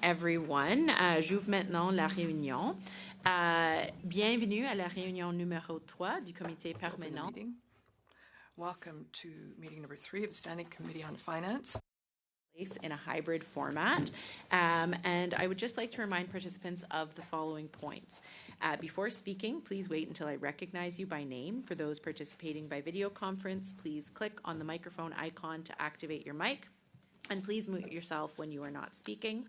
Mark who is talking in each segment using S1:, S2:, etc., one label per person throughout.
S1: Everyone, j'ouvre maintenant la réunion. Bienvenue à la réunion numéro 3 du comité permanent.
S2: Welcome to meeting number 3 of the Standing Committee on Finance.
S1: In a hybrid format. And I would just like to remind participants of the following points. Before speaking, please wait until I recognize you by name. For those participating by video conference, please click on the microphone icon to activate your mic. And please mute yourself when you are not speaking.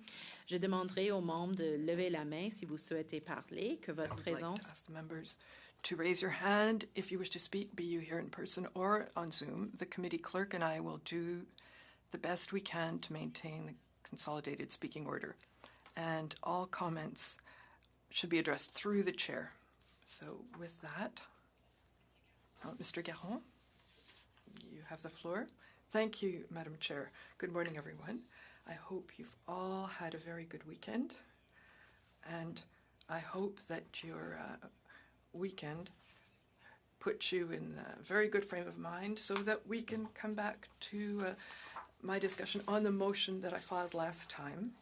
S1: Je demanderai aux membres de lever la main si vous souhaitez parler, que votre présence.
S2: I would like to ask the members to raise your hand if you wish to speak, be you here in person or on Zoom. The committee clerk and I will do the best we can to maintain the consolidated speaking order. And all comments should be addressed through the chair. So with that, Mr. Garon, you have the floor. Thank you, Madam Chair. Good morning, everyone. I hope you've all had a very good weekend, and I hope that your weekend puts you in a very good frame of mind so that we can come back to my discussion on the motion that I filed last time.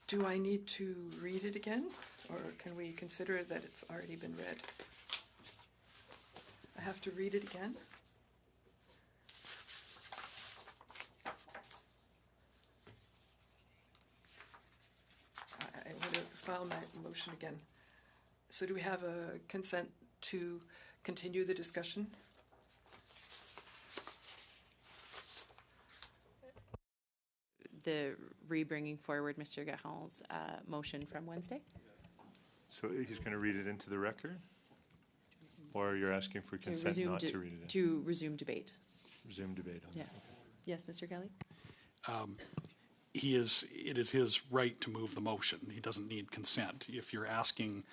S2: Do I need to read it again, or can we consider that it's already been read? I have to read it again? I want to file my motion again. So do we have a consent to continue the discussion?
S1: The re-bringing forward Mr. Garon's motion from Wednesday.
S3: So he's going to read it into the record? Or you're asking for consent not to read it in?
S1: To resume debate.
S3: Resume debate.
S1: Yeah. Yes, Mr. Kelly?
S4: It is his right to move the motion. He doesn't need consent. If you're asking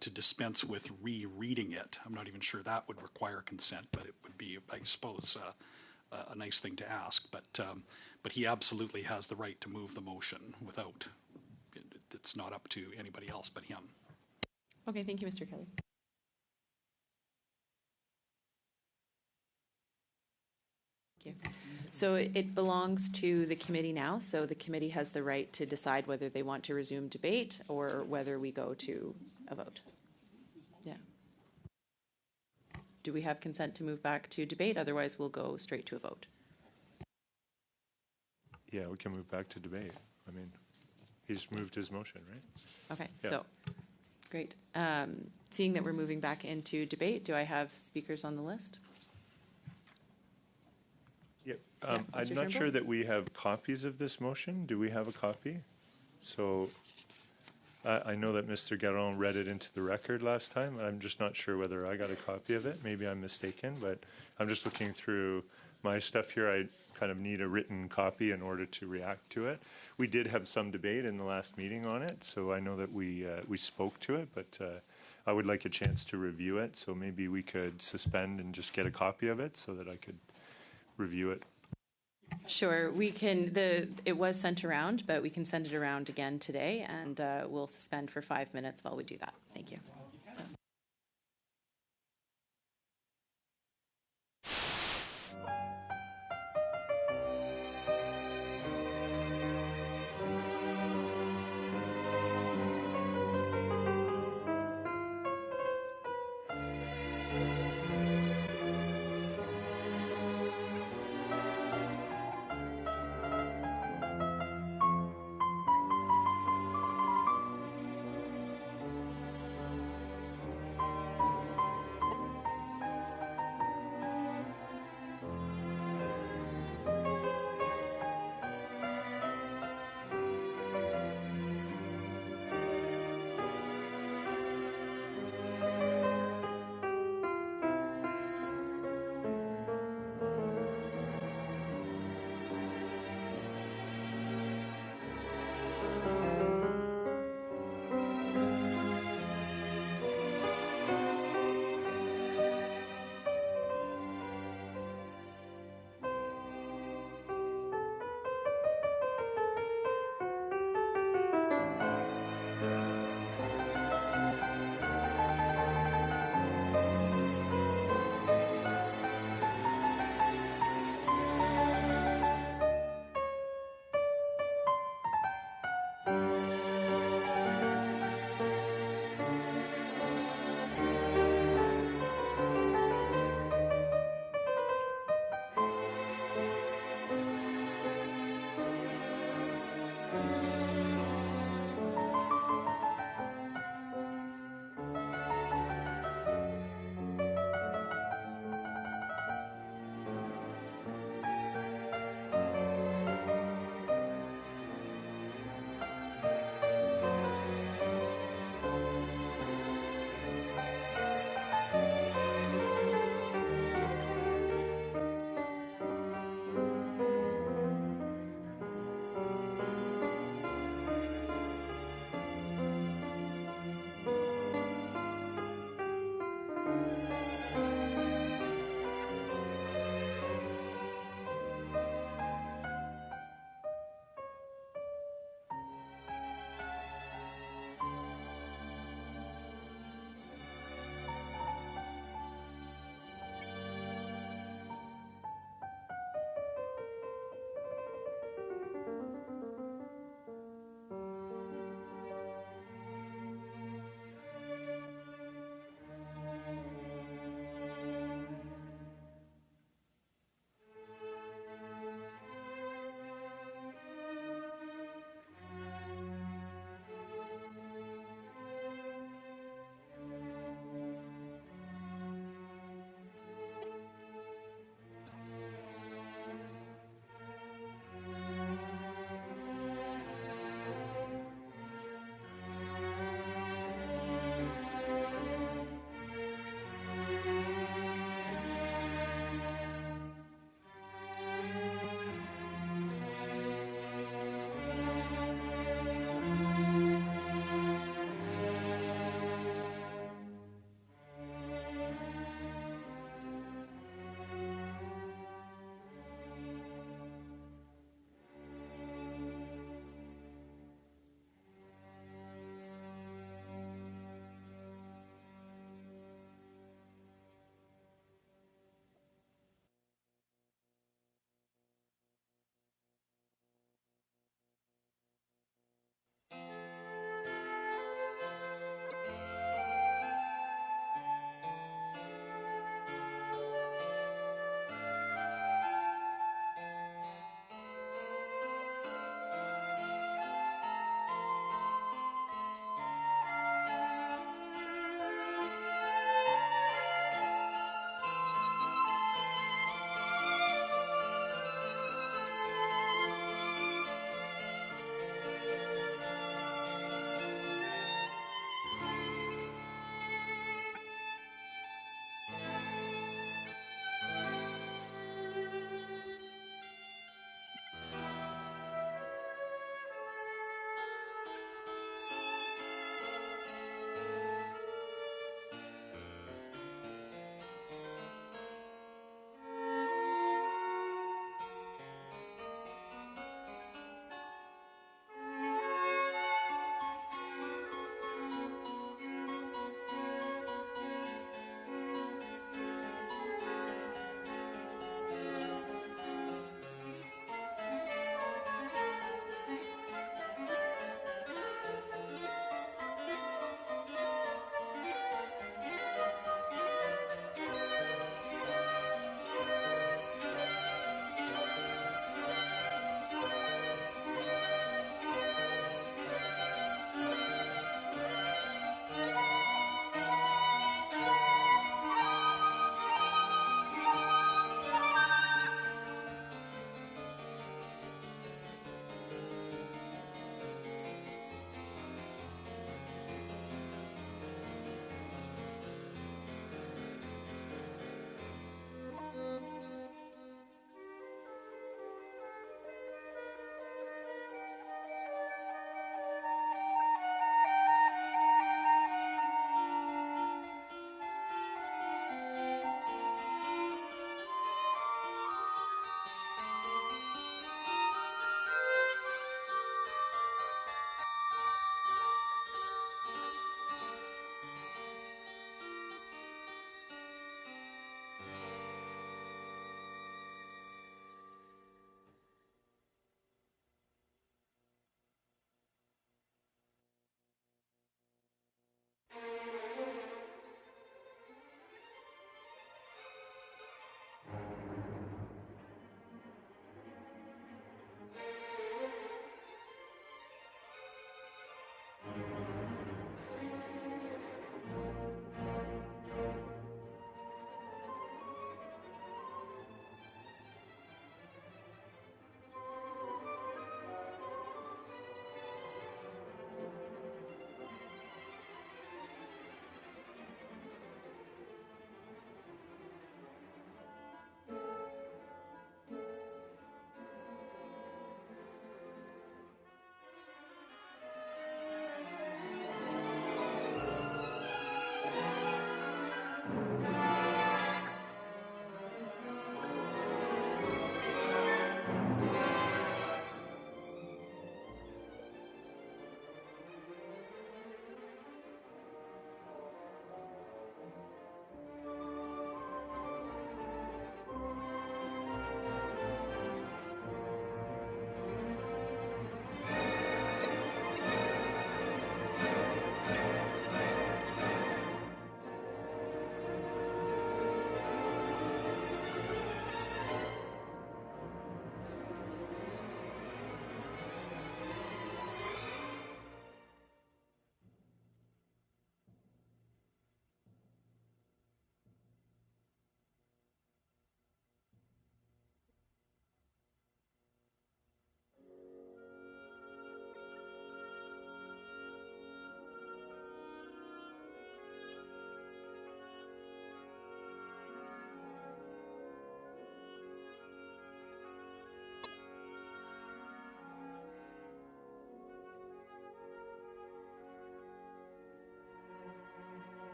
S4: to dispense with rereading it, I'm not even sure that would require consent, but it would be, I suppose, a nice thing to ask. But he absolutely has the right to move the motion without, it's not up to anybody else but him.
S1: Okay, thank you, Mr. Kelly. Thank you. So it belongs to the committee now, so the committee has the right to decide whether they want to resume debate or whether we go to a vote. Yeah. Do we have consent to move back to debate? Otherwise, we'll go straight to a vote.
S3: Yeah, we can move back to debate. I mean, he's moved his motion, right?
S1: Okay,
S3: yeah.
S1: So great. Seeing that we're moving back into debate, do I have speakers on the list?
S3: Yeah, I'm not sure that we have copies of this motion. Do we have a copy? So I know that Mr. Garon read it into the record last time. I'm just not sure whether I got a copy of it. Maybe I'm mistaken, but I'm just looking through my stuff here. I kind of need a written copy in order to react to it. We did have some debate in the last meeting on it, so I know that we spoke to it, but I would like a chance to review it. So maybe we could suspend and just get a copy of it so that I could review it.
S1: Sure, we can. It was sent around, but we can send it around again today, and we'll suspend for 5 minutes while we do that. Thank you.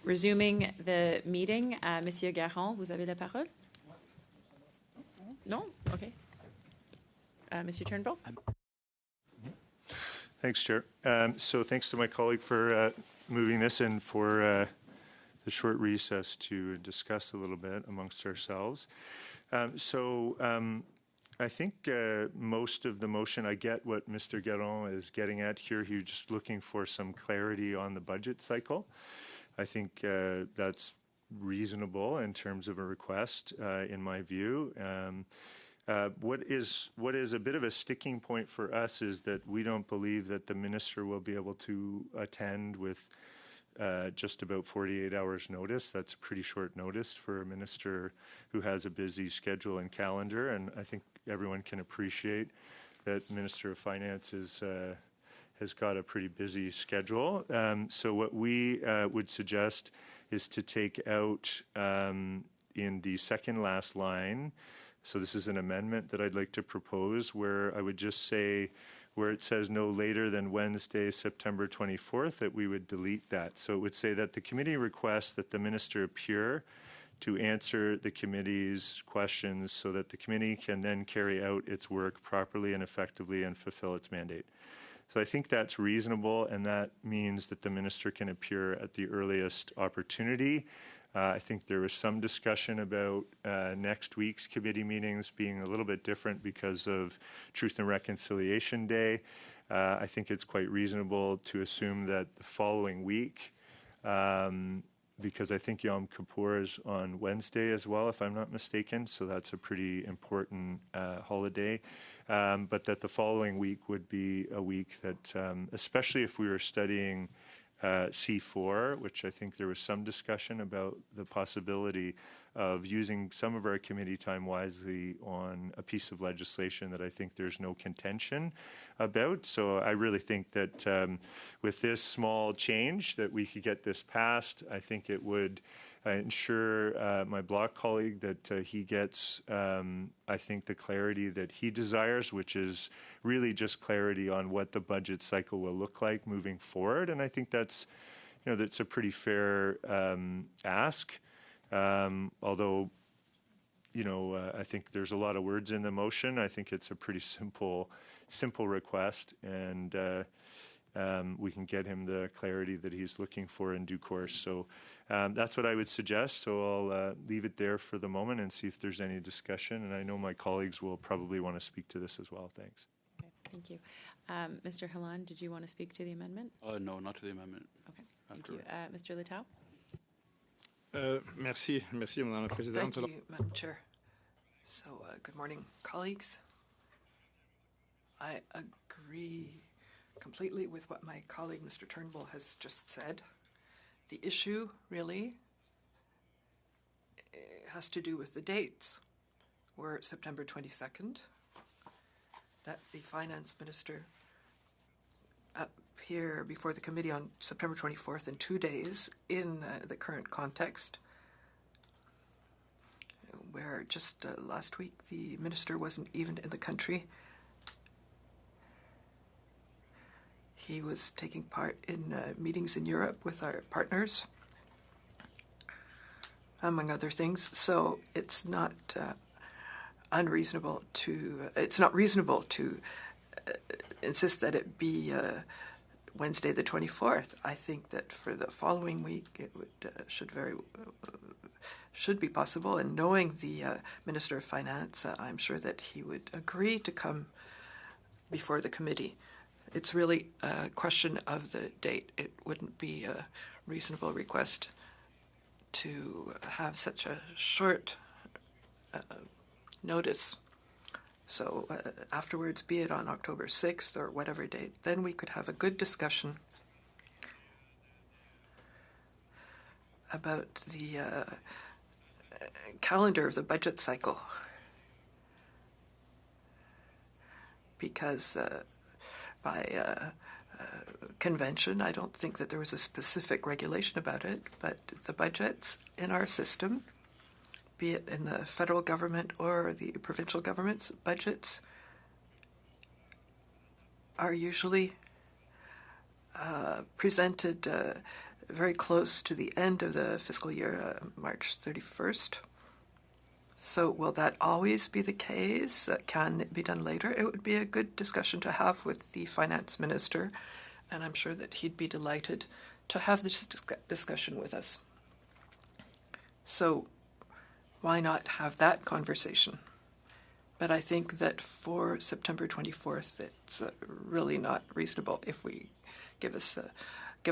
S1: Resuming the meeting, Monsieur Garon, vous avez la parole? No? Okay. Monsieur Turnbull?
S3: Thanks, Chair. So thanks to my colleague for moving this and for the short recess to discuss a little bit amongst ourselves. I think most of the motion, I get what Mr. Garon is getting at here. He was just looking for some clarity on the budget cycle. I think that's reasonable in terms of a request, in my view. What is a bit of a sticking point for us is that we don't believe that the minister will be able to attend with just about 48 hours notice. That's a pretty short notice for a minister who has a busy schedule and calendar, and I think everyone can appreciate that Minister of Finance has got a pretty busy schedule. So what we would suggest is to take out in the second last line, so this is an amendment that I'd like to propose, where I would just say, where it says no later than Wednesday, September 24th, that we would delete that. So it would say that the committee requests that the minister appear to answer the committee's questions so that the committee can then carry out its work properly and effectively and fulfill its mandate. So I think that's reasonable, and that means that the minister can appear at the earliest opportunity. I think there was some discussion about next week's committee meetings being a little bit different because of Truth and Reconciliation Day. I think it's quite reasonable to assume that the following week, because I think Yom Kippur is on Wednesday as well, if I'm not mistaken, so that's a pretty important holiday. But that the following week would be a week that, especially if we were studying C4, which I think there was some discussion about the possibility of using some of our committee time wisely on a piece of legislation that I think there's no contention about. So I really think that with this small change that we could get this passed. I think it would ensure my bloc colleague that he gets, I think, the clarity that he desires, which is really just clarity on what the budget cycle will look like moving forward. And I think that's, that's a pretty fair ask. Although, I think there's a lot of words in the motion. I think it's a pretty simple request, and we can get him the clarity that he's looking for in due course. So that's what I would suggest. So I'll leave it there for the moment and see if there's any discussion. And I know my colleagues will probably want to speak to this as well. Thanks.
S1: Okay, thank you. Mr. Halan, did you want to speak to the amendment?
S5: No, not to the amendment.
S1: Okay, thank you. Mr. Letao?
S6: Merci, Madame la Présidente.
S2: Thank you, Madam Chair. So, good morning, colleagues. I agree completely with what my colleague, Mr. Turnbull, has just said. The issue, really, has to do with the dates. We're September 22nd, that the Finance Minister appear before the committee on September 24th in 2 days in the current context, where just last week the minister wasn't even in the country. He was taking part in meetings in Europe with our partners, among other things. So it's not reasonable to insist that it be Wednesday the 24th. I think that for the following week it would should be possible. And knowing the Minister of Finance, I'm sure that he would agree to come before the committee. It's really a question of the date. It wouldn't be a reasonable request to have such a short notice. So afterwards, be it on October 6th or whatever date, then we could have a good discussion about the calendar of the budget cycle. Because by convention, I don't think that there was a specific regulation about it, but the budgets in our system, be it in the federal government or the provincial government's budgets, are usually presented very close to the end of the fiscal year, March 31st. So will that always be the case? Can it be done later? It would be a good discussion to have with the finance minister, and I'm sure that he'd be delighted to have this discussion with us. So why not have that conversation? But I think that for September 24th, it's really not reasonable. If we give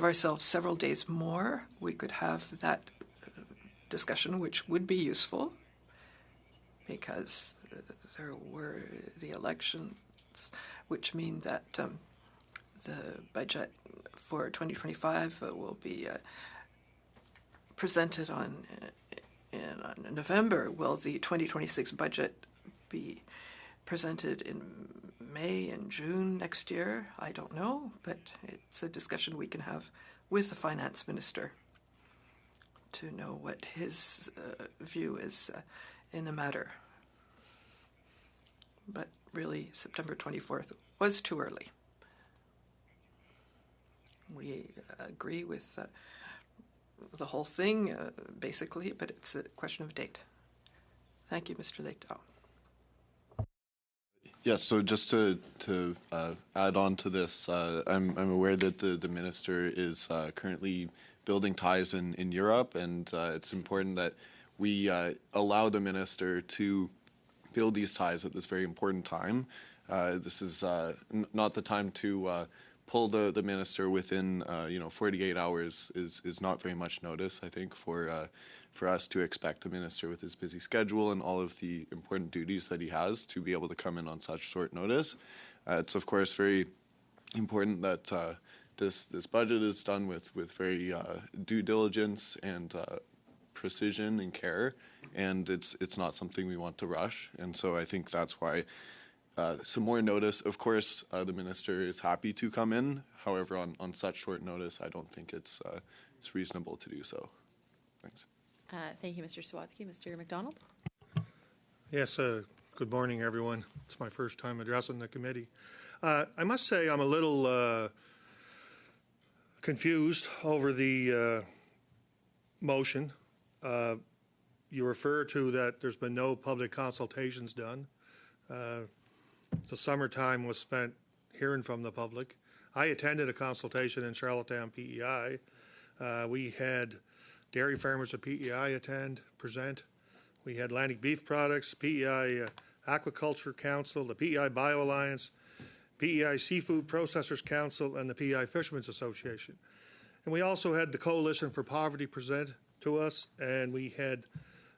S2: ourselves several days more, we could have that discussion, which would be useful, because there were the elections, which mean that the budget for 2025 will be presented in November. Will the 2026 budget be presented in May and June next year? I don't know, but it's a discussion we can have with the finance minister to know what his view is in the matter. But really, September 24th was too early. We agree with the whole thing, basically, but it's a question of date. Thank you, Mr. Leitao.
S5: Yes, so just to add on to this, I'm aware that the minister is currently building ties in Europe, and it's important that we allow the minister to build these ties at this very important time. This is not the time to pull the minister within 48 hours is not very much notice, I think, for us to expect the minister with his busy schedule and all of the important duties that he has to be able to come in on such short notice. It's of course very important that this budget is done with very due diligence and precision and care, and it's not something we want to rush. And so I think that's why some more notice. Of course, the minister is happy to come in. However, on such short notice, I don't think it's reasonable to do so. Thanks.
S1: Thank you, Mr. Sawatsky. Mr. McDonald?
S7: Yes, good morning, everyone. It's my first time addressing the committee. I must say I'm a little confused over the motion. You refer to that there's been no public consultations done. The summertime was spent hearing from the public. I attended a consultation in Charlottetown PEI. We had dairy farmers at PEI present. We had Atlantic Beef Products, PEI Aquaculture Council, the PEI Bio Alliance, PEI Seafood Processors Council, and the PEI Fishermen's Association. And we also had the Coalition for Poverty present to us, and we had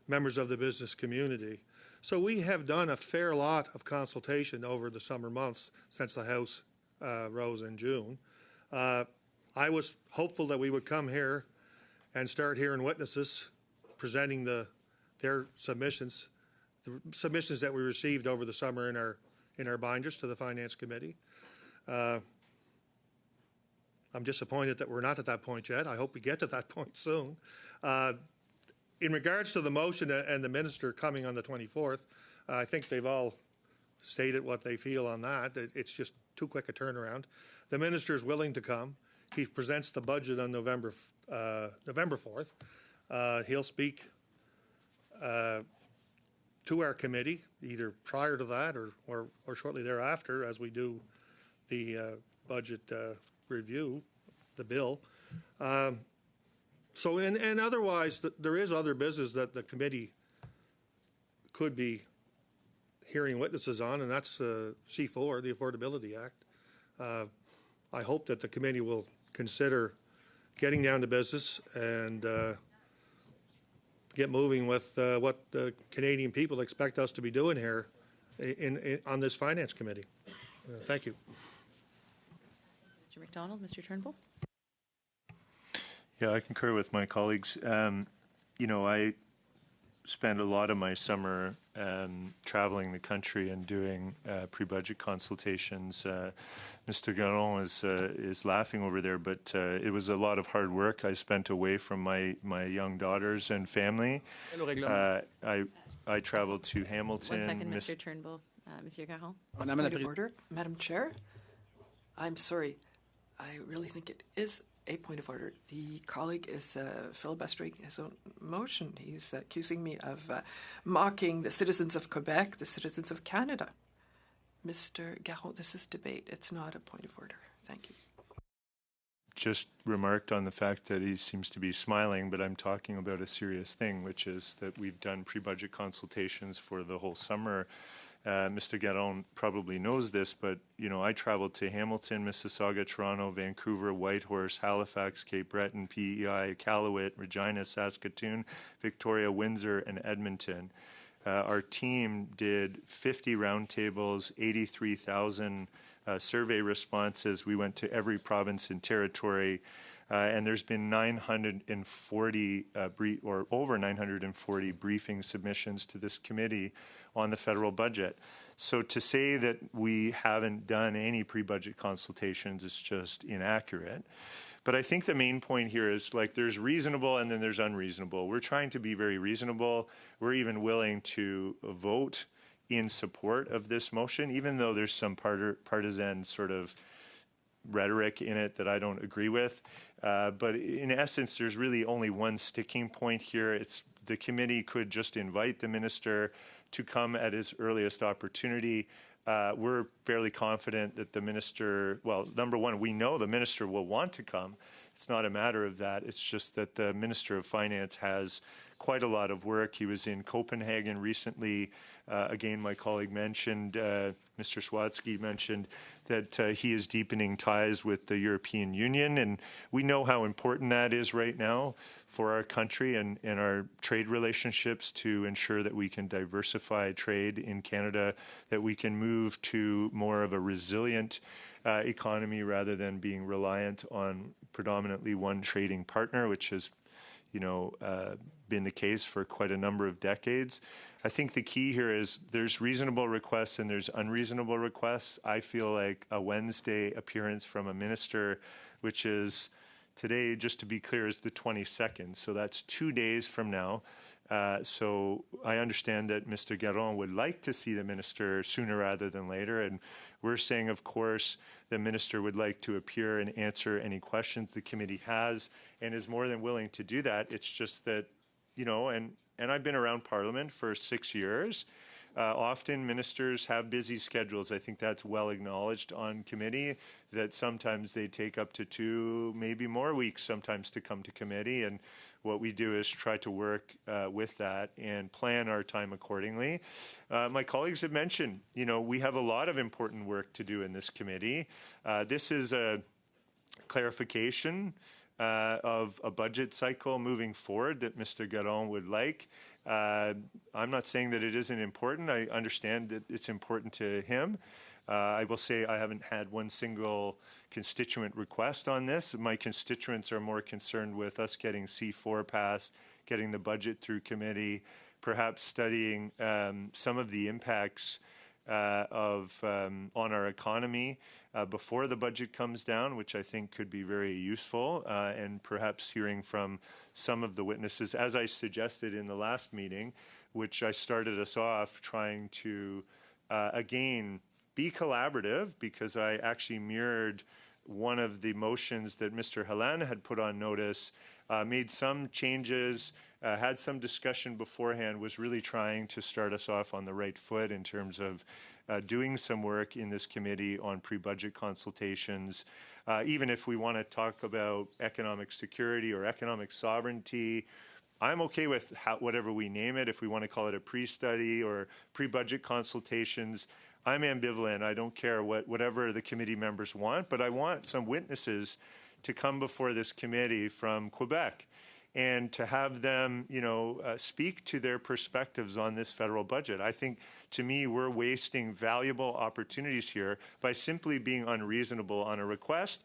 S7: members of the business community. So we have done a fair lot of consultation over the summer months since the House rose in June. I was hopeful that we would come here and start hearing witnesses presenting their submissions, the submissions that we received over the summer in our binders to the Finance Committee. I'm disappointed that we're not at that point yet. I hope we get to that point soon. In regards to the motion and the minister coming on the 24th, I think they've all stated what they feel on that. It's just too quick a turnaround. The minister is willing to come. He presents the budget on November 4th. He'll speak to our committee either prior to that or shortly thereafter as we do the budget review the bill. So, and otherwise, there is other business that the committee could be hearing witnesses on, and that's C4, the Affordability Act. I hope that the committee will consider getting down to business and get moving with what the Canadian people expect us to be doing here on this Finance Committee. Thank you.
S1: Mr. McDonald, Mr. Turnbull?
S3: Yeah, I concur with my colleagues. You know, I spend a lot of my summer traveling the country and doing pre-budget consultations. Mr. Garon is laughing over there, but it was a lot of hard work I spent away from my young daughters and family. I traveled to Hamilton.
S1: 1 second, Mr. Turnbull. Monsieur Garon?
S2: Point of order, Madam Chair. I'm sorry. I really think it is a point of order. The colleague is filibustering his own motion. He's accusing me of mocking the citizens of Quebec, the citizens of Canada. Mr. Garon, this is debate. It's not a point of order. Thank you.
S3: Just remarked on the fact that he seems to be smiling, but I'm talking about a serious thing, which is that we've done pre-budget consultations for the whole summer. Mr. Garon probably knows this, but you know, I traveled to Hamilton, Mississauga, Toronto, Vancouver, Whitehorse, Halifax, Cape Breton, PEI, Iqaluit, Regina, Saskatoon, Victoria, Windsor, and Edmonton. Our team did 50 roundtables, 83,000 survey responses. We went to every province and territory, and there's been 940 or over 940 briefing submissions to this committee on the federal budget. So to say that we haven't done any pre-budget consultations is just inaccurate. But I think the main point here is, like, there's reasonable and then there's unreasonable. We're trying to be very reasonable. We're even willing to vote in support of this motion, even though there's some partisan sort of rhetoric in it that I don't agree with. But in essence, there's really only one sticking point here. It's the committee could just invite the minister to come at his earliest opportunity. We're fairly confident that the minister, well, number one, we know the minister will want to come. It's not a matter of that. It's just that the Minister of Finance has quite a lot of work. He was in Copenhagen recently. Again, my colleague mentioned, Mr. Swatsky mentioned that he is deepening ties with the European Union, and we know how important that is right now for our country and our trade relationships to ensure that we can diversify trade in Canada, that we can move to more of a resilient economy rather than being reliant on predominantly one trading partner, which has, you know, been the case for quite a number of decades. I think the key here is there's reasonable requests and there's unreasonable requests. I feel like a Wednesday appearance from a minister, which is today, just to be clear, is the 22nd. So that's 2 days from now. So I understand that Mr. Garon would like to see the minister sooner rather than later. And we're saying, of course, the minister would like to appear and answer any questions the committee has and is more than willing to do that. It's just that, you know, and I've been around Parliament for 6 years. Often ministers have busy schedules. I think that's well acknowledged on committee, that sometimes they take up to 2, maybe more weeks sometimes to come to committee. And what we do is try to work with that and plan our time accordingly. My colleagues have mentioned, you know, we have a lot of important work to do in this committee. This is a clarification of a budget cycle moving forward that Mr. Garon would like. I'm not saying that it isn't important. I understand that it's important to him. I will say I haven't had one single constituent request on this. My constituents are more concerned with us getting C4 passed, getting the budget through committee, perhaps studying some of the impacts on our economy before the budget comes down, which I think could be very useful, and perhaps hearing from some of the witnesses, as I suggested in the last meeting, which I started us off trying to, again, be collaborative, because I actually mirrored one of the motions that Mr. Halan had put on notice, made some changes, had some discussion beforehand, was really trying to start us off on the right foot in terms of doing some work in this committee on pre-budget consultations. Even if we want to talk about economic security or economic sovereignty, I'm okay with whatever we name it. If we want to call it a pre-study or pre-budget consultations, I'm ambivalent. I don't care whatever the committee members want, but I want some witnesses to come before this committee from Quebec and to have them, speak to their perspectives on this federal budget. I think, to me, we're wasting valuable opportunities here by simply being unreasonable on a request.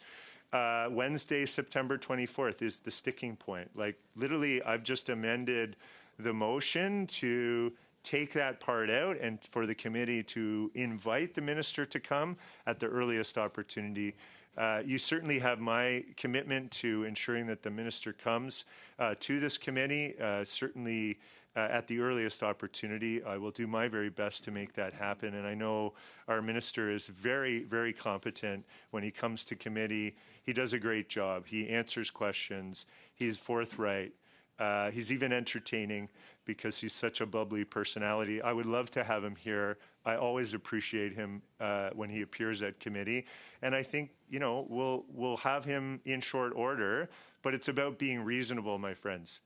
S3: Wednesday, September 24th is the sticking point. Like, literally, I've just amended the motion to take that part out and for the committee to invite the minister to come at the earliest opportunity. You certainly have my commitment to ensuring that the minister comes to this committee, certainly at the earliest opportunity. I will do my very best to make that happen. And I know our minister is very, very competent when he comes to committee. He does a great job. He answers questions. He's forthright. He's even entertaining because he's such a bubbly personality. I would love to have him here. I always appreciate him when he appears at committee. And I think, we'll have him in short order, but it's about being reasonable, my friends.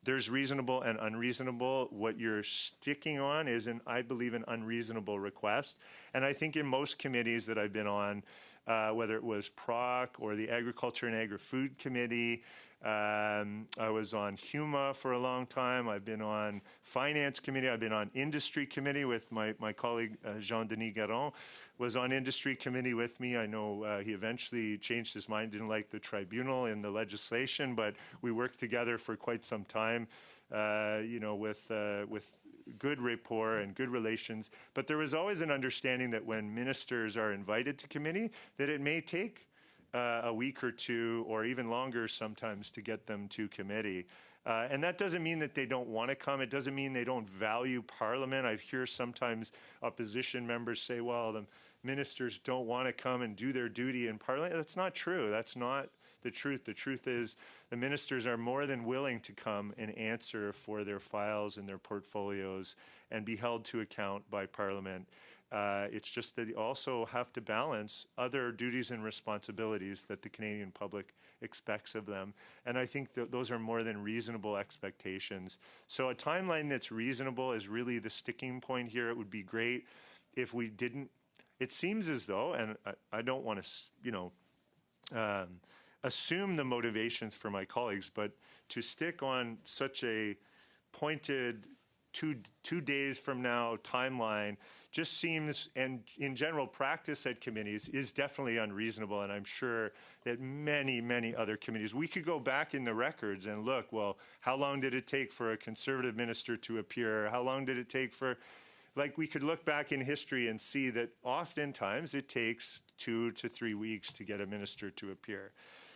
S3: There's reasonable and unreasonable. What you're sticking on is, I believe, an unreasonable request. And I think in most committees that I've been on, whether it was PROC or the Agriculture and Agri-Food Committee, I was on HUMA for a long time. I've been on Finance Committee. I've been on Industry Committee with my colleague Jean-Denis Garon was on Industry Committee with me. I know he eventually changed his mind, didn't like the tribunal in the legislation, but we worked together for quite some time, with good rapport and good relations. But there was always an understanding that when ministers are invited to committee, that it may take a week or two or even longer sometimes to get them to committee. And that doesn't mean that they don't want to come. It doesn't mean they don't value Parliament. I hear sometimes opposition members say, well, the ministers don't want to come and do their duty in Parliament. That's not true. That's not the truth. The truth is the ministers are more than willing to come and answer for their files and their portfolios and be held to account by Parliament. It's just that you also have to balance other duties and responsibilities that the Canadian public expects of them. And I think that those are more than reasonable expectations. So a timeline that's reasonable is really the sticking point here. It would be great if we didn't. It seems as though, and I don't want to, assume the motivations for my colleagues, but to stick on such a pointed two days from now timeline just seems, and in general practice at committees, is definitely unreasonable. And I'm sure that many, many other committees, we could go back in the records and look, well, how long did it take for a Conservative minister to appear? How long did it take for, we could look back in history and see that oftentimes it takes 2 to 3 weeks to get a minister to appear.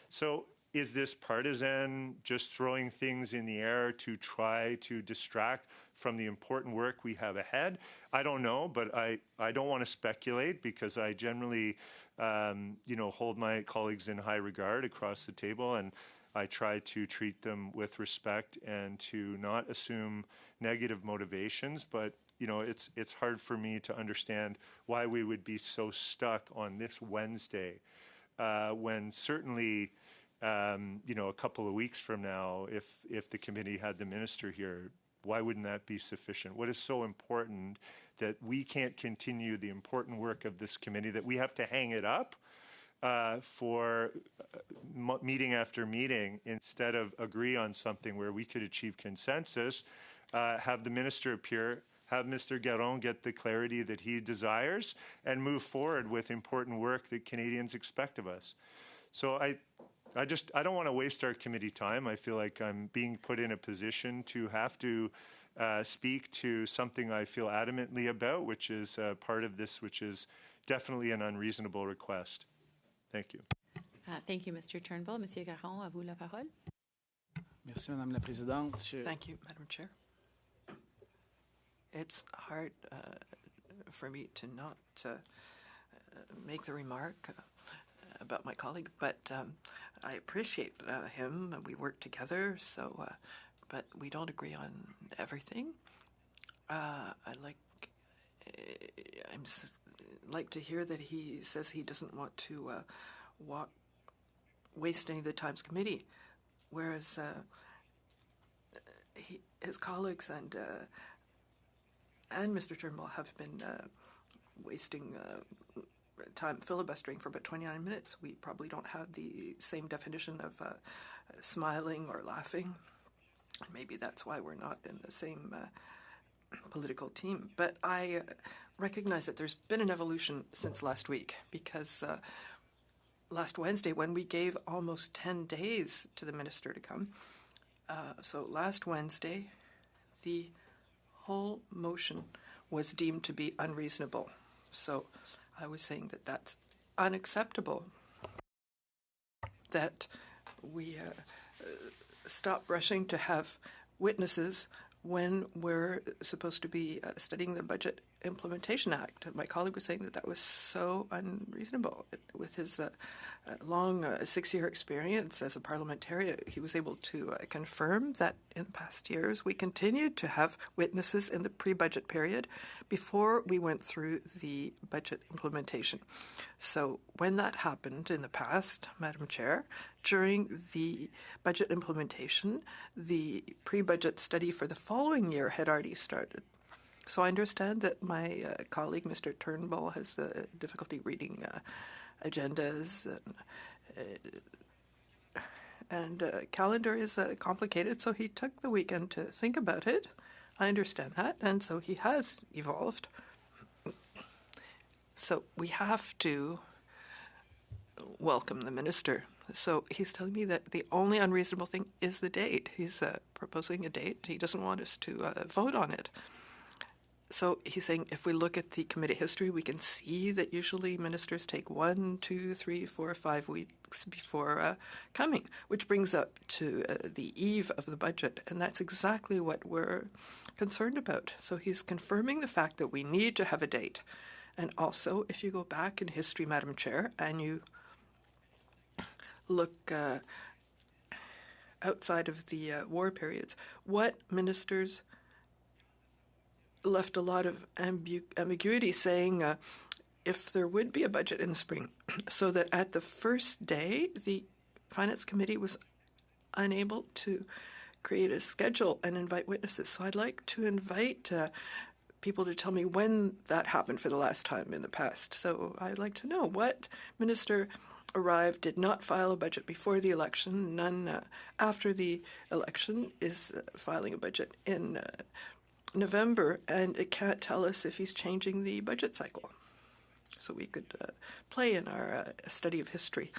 S3: So is this partisan, just throwing things in the air to try to distract from the important work we have ahead? I don't know, but I don't want to speculate because I generally, hold my colleagues in high regard across the table, and I try to treat them with respect and to not assume negative motivations. But it's hard for me to understand why we would be so stuck on this Wednesday when certainly. A couple of weeks from now, if the committee had the minister here, why wouldn't that be sufficient? What is so important that we can't continue the important work of this committee, that we have to hang it up for meeting after meeting instead of agree on something where we could achieve consensus, have the minister appear, have Mr. Garon get the clarity that he desires, and move forward with important work that Canadians expect of us. So I don't want to waste our committee time. I feel like I'm being put in a position to have to speak to something I feel adamantly about, which is part of this, which is definitely an unreasonable request. Thank you.
S1: Thank you, Mr. Turnbull. Monsieur Garon, à vous la parole.
S6: Merci, Madame la Présidente.
S2: Thank you, Madam Chair. It's hard for me to not make the remark about my colleague, but I appreciate him. We work together, so but we don't agree on everything. I'm like to hear that he says he doesn't want to waste any of the Times Committee, whereas his colleagues and Mr. Turnbull have been wasting time filibustering for about 29 minutes. We probably don't have the same definition of smiling or laughing. Maybe that's why we're not in the same political team. But I recognize that there's been an evolution since last week, because last Wednesday, when we gave almost 10 days to the minister to come, so last Wednesday, the whole motion was deemed to be unreasonable. So I was saying that that's unacceptable, that we stop rushing to have witnesses when we're supposed to be studying the Budget Implementation Act. My colleague was saying that that was so unreasonable. With his long 6-year experience as a parliamentarian, he was able to confirm that in past years we continued to have witnesses in the pre-budget period before we went through the budget implementation. So when that happened in the past, Madam Chair, during the budget implementation, the pre-budget study for the following year had already started. So I understand that my colleague, Mr. Turnbull, has difficulty reading agendas, and calendar is complicated, so he took the weekend to think about it. I understand that, and so he has evolved. So we have to welcome the minister. So he's telling me that the only unreasonable thing is the date. He's proposing a date. He doesn't want us to vote on it. So he's saying if we look at the committee history, we can see that usually ministers take 1, 2, 3, 4, 5 weeks before coming, which brings up to the eve of the budget. And that's exactly what we're concerned about. So he's confirming the fact that we need to have a date. And also, if you go back in history, Madam Chair, and you look outside of the war periods, what ministers left a lot of ambiguity, saying if there would be a budget in the spring, so that at the first day, the Finance Committee was unable to create a schedule and invite witnesses. So I'd like to invite people to tell me when that happened for the last time in the past. So I'd like to know what minister arrived, did not file a budget before the election, none after the election is filing a budget in November, and it can't tell us if he's changing the budget cycle. So we could play in our study of history.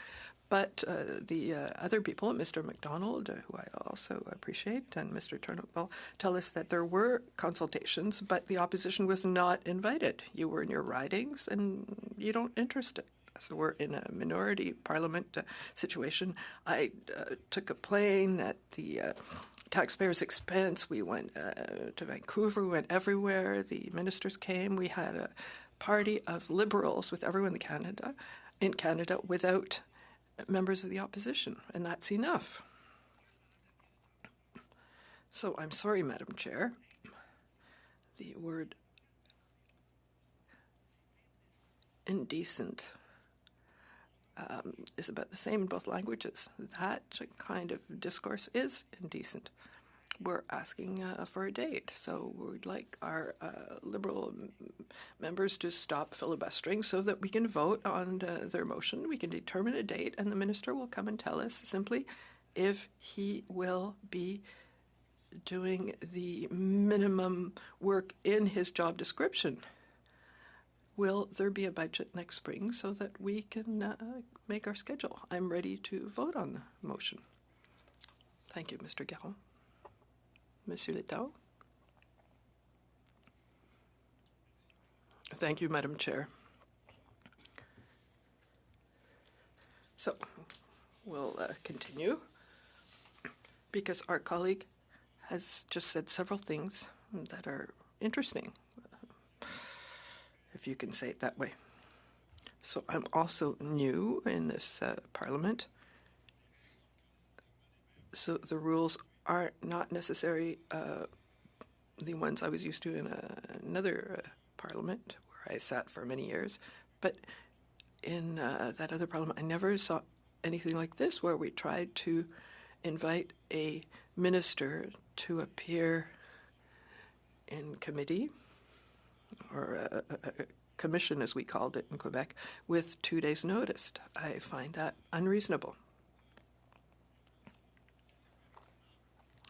S2: But the other people, Mr. MacDonald, who I also appreciate, and Mr. Turnbull, tell us that there were consultations, but the opposition was not invited. You were in your ridings, and you don't interest it. So we're in a minority parliament situation. I took a plane at the taxpayers' expense. We went to Vancouver. We went everywhere. The ministers came. We had a party of Liberals with everyone in Canada without members of the opposition, and that's enough. So I'm sorry, Madam Chair. The word indecent is about the same in both languages. That kind of discourse is indecent. We're asking for a date, so we'd like our Liberal members to stop filibustering so that we can vote on their motion. We can determine a date, and the minister will come and tell us simply if he will be doing the minimum work in his job description. Will there be a budget next spring so that we can make our schedule? I'm ready to vote on the motion. Thank you, Mr. Garron. Monsieur Letao. Thank you, Madam Chair. So we'll continue, because our colleague has just said several things that are interesting, if you can say it that way. So I'm also new in this parliament, so the rules are not necessarily the ones I was used to in another parliament, where I sat for many years. But in that other parliament, I never saw anything like this, where we tried to invite a minister to appear in committee, or a commission, as we called it in Quebec, with 2 days' notice. I find that unreasonable.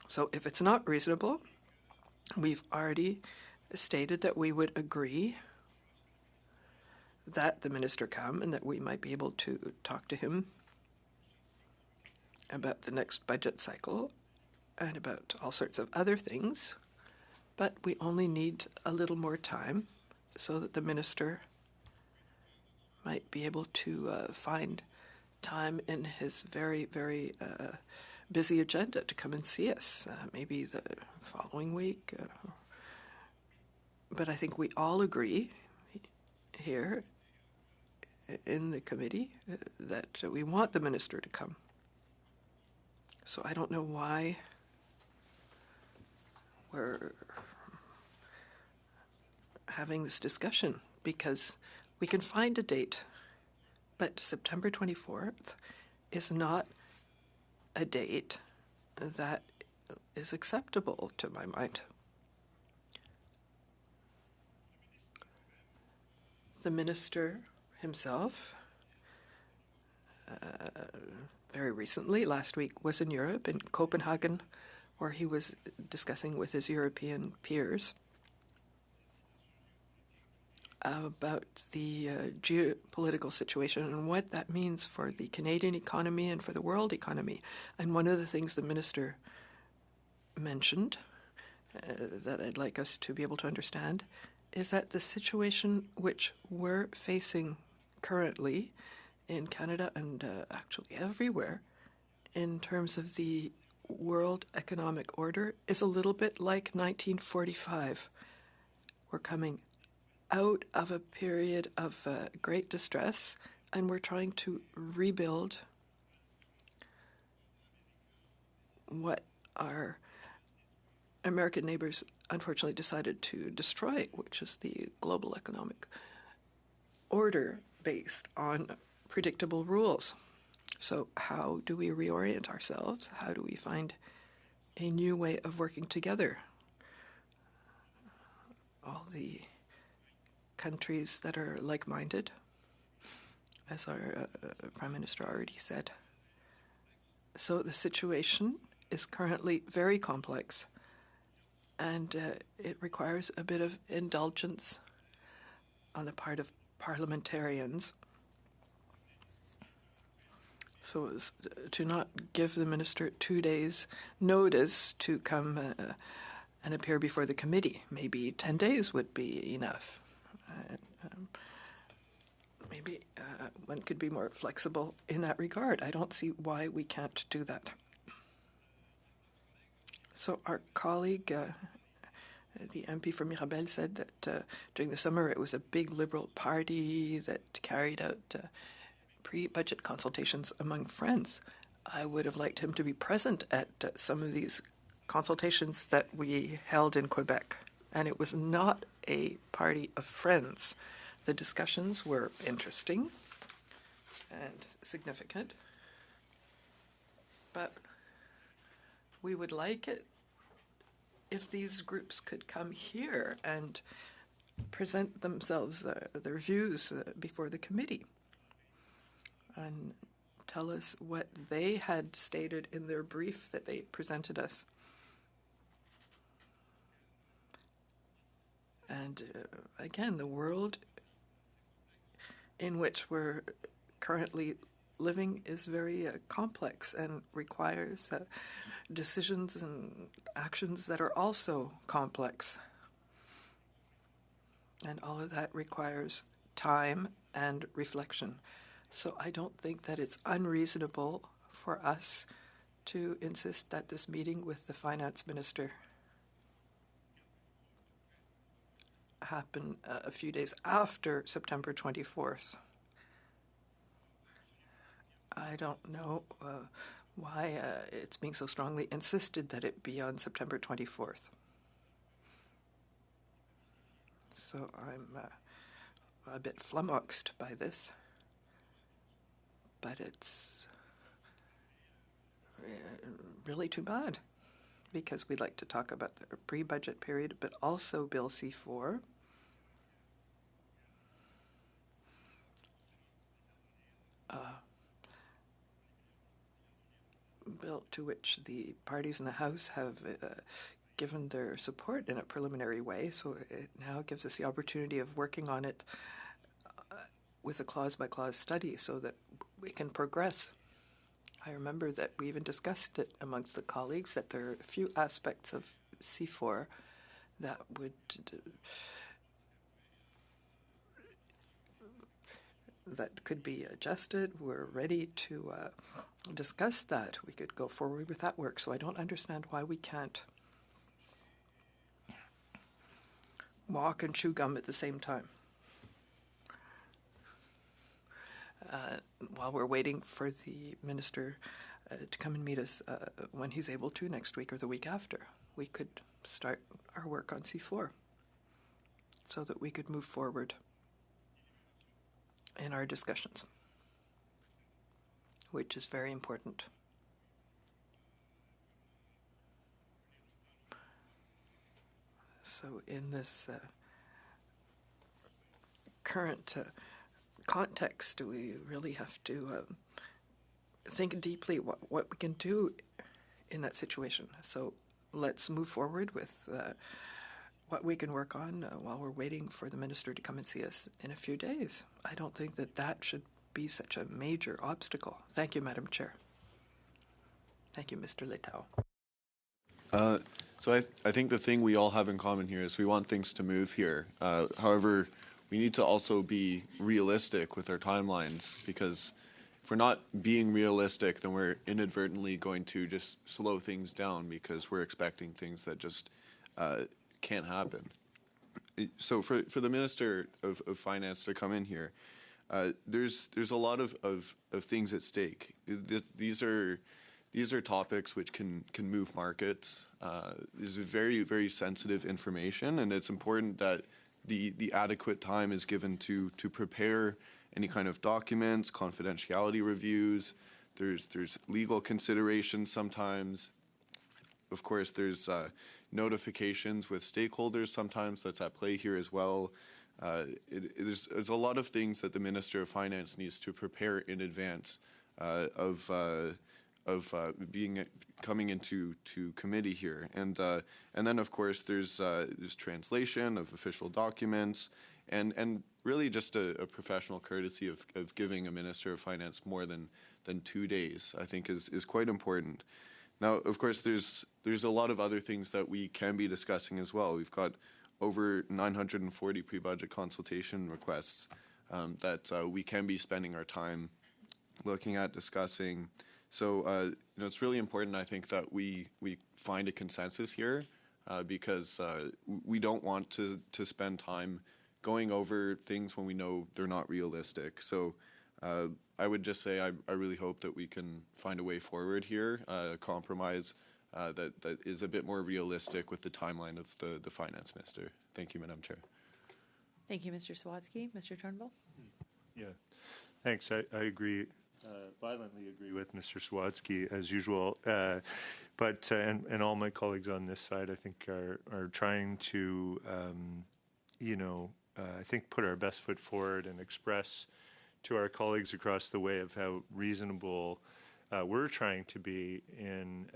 S2: So if it's not reasonable, we've already stated that we would agree that the minister come and that we might be able to talk to him about the next budget cycle and about all sorts of other things. But we only need a little more time so that the minister might be able to find time in his very, very busy agenda to come and see us, maybe the following week. But I think we all agree here in the committee that we want the minister to come. So I don't know why we're having this discussion, because we can find a date, but September 24th is not a date that is acceptable to my mind. The minister himself, very recently, last week, was in Europe, in Copenhagen, where he was discussing with his European peers about the geopolitical situation and what that means for the Canadian economy and for the world economy. And one of the things the minister mentioned that I'd like us to be able to understand is that the situation which we're facing currently in Canada and actually everywhere in terms of the world economic order is a little bit like 1945. We're coming out of a period of great distress, and we're trying to rebuild what our American neighbors unfortunately decided to destroy, which is the global economic order based on predictable rules. So how do we reorient ourselves? How do we find a new way of working together? All the countries that are like-minded, as our Prime Minister already said. So the situation is currently very complex, and it requires a bit of indulgence on the part of parliamentarians. So as to not give the minister 2 days' notice to come and appear before the committee. Maybe 10 days would be enough. Maybe one could be more flexible in that regard. I don't see why we can't do that. So our colleague, the MP from Mirabel, said that during the summer it was a big Liberal party that carried out pre-budget consultations among friends. I would have liked him to be present at some of these consultations that we held in Quebec, and it was not a party of friends. The discussions were interesting and significant, but we would like it if these groups could come here and present themselves, their views before the committee, and tell us what they had stated in their brief that they presented us. And again, the world in which we're currently living is very complex and requires decisions and actions that are also complex. And all of that requires time and reflection. So I don't think that it's unreasonable for us to insist that this meeting with the finance minister happen a few days after September 24th. I don't know why it's being so strongly insisted that it be on September 24th. So I'm a bit flummoxed by this, but it's really too bad, because we'd like to talk about the pre-budget period, but also Bill C4. Bill to which the parties in the House have given their support in a preliminary way, so it now gives us the opportunity of working on it with a clause-by-clause study so that we can progress. I remember that we even discussed it amongst the colleagues, that there are a few aspects of C4 that would that could be adjusted. We're ready to discuss that. We could go forward with that work, so I don't understand why we can't walk and chew gum at the same time. While we're waiting for the minister to come and meet us when he's able to next week or the week after, we could start our work on C4 so that we could move forward in our discussions, which is very important. So in this current context, we really have to think deeply what we can do in that situation. So let's move forward with what we can work on while we're waiting for the minister to come and see us in a few days. I don't think that that should be such a major obstacle. Thank you, Madam Chair. Thank you, Mr. Letao.
S5: So I think the thing we all have in common here is we want things to move here. However, we need to also be realistic with our timelines, because if we're not being realistic, then we're inadvertently going to just slow things down because we're expecting things that just can't happen. So for the Minister of Finance to come in here, there's a lot of things at stake. These are topics which can move markets. This is very, very sensitive information, and it's important that the adequate time is given to prepare any kind of documents, confidentiality reviews. There's legal considerations sometimes. Of course, there's notifications with stakeholders sometimes that's at play here as well. There's a lot of things that the Minister of Finance needs to prepare in advance of coming into committee here, and then of course there's translation of official documents, and really just a professional courtesy of giving a Minister of Finance more than 2 days, I think is quite important. Now, of course, there's a lot of other things that we can be discussing as well. We've got over 940 pre-budget consultation requests that we can be spending our time looking at, discussing. So it's really important, I think, that we find a consensus here, because we don't want to spend time going over things when we know they're not realistic. So I would just say I really hope that we can find a way forward here, a compromise that is a bit more realistic with the timeline of the Finance Minister. Thank you, Madam Chair.
S1: Thank you, Mr. Sawatsky. Mr. Turnbull?
S3: Yeah, thanks. I agree. Violently agree with Mr. Sawatsky as usual, but and all my colleagues on this side, I think, are trying to, I think, put our best foot forward and express to our colleagues across the way of how reasonable we're trying to be in,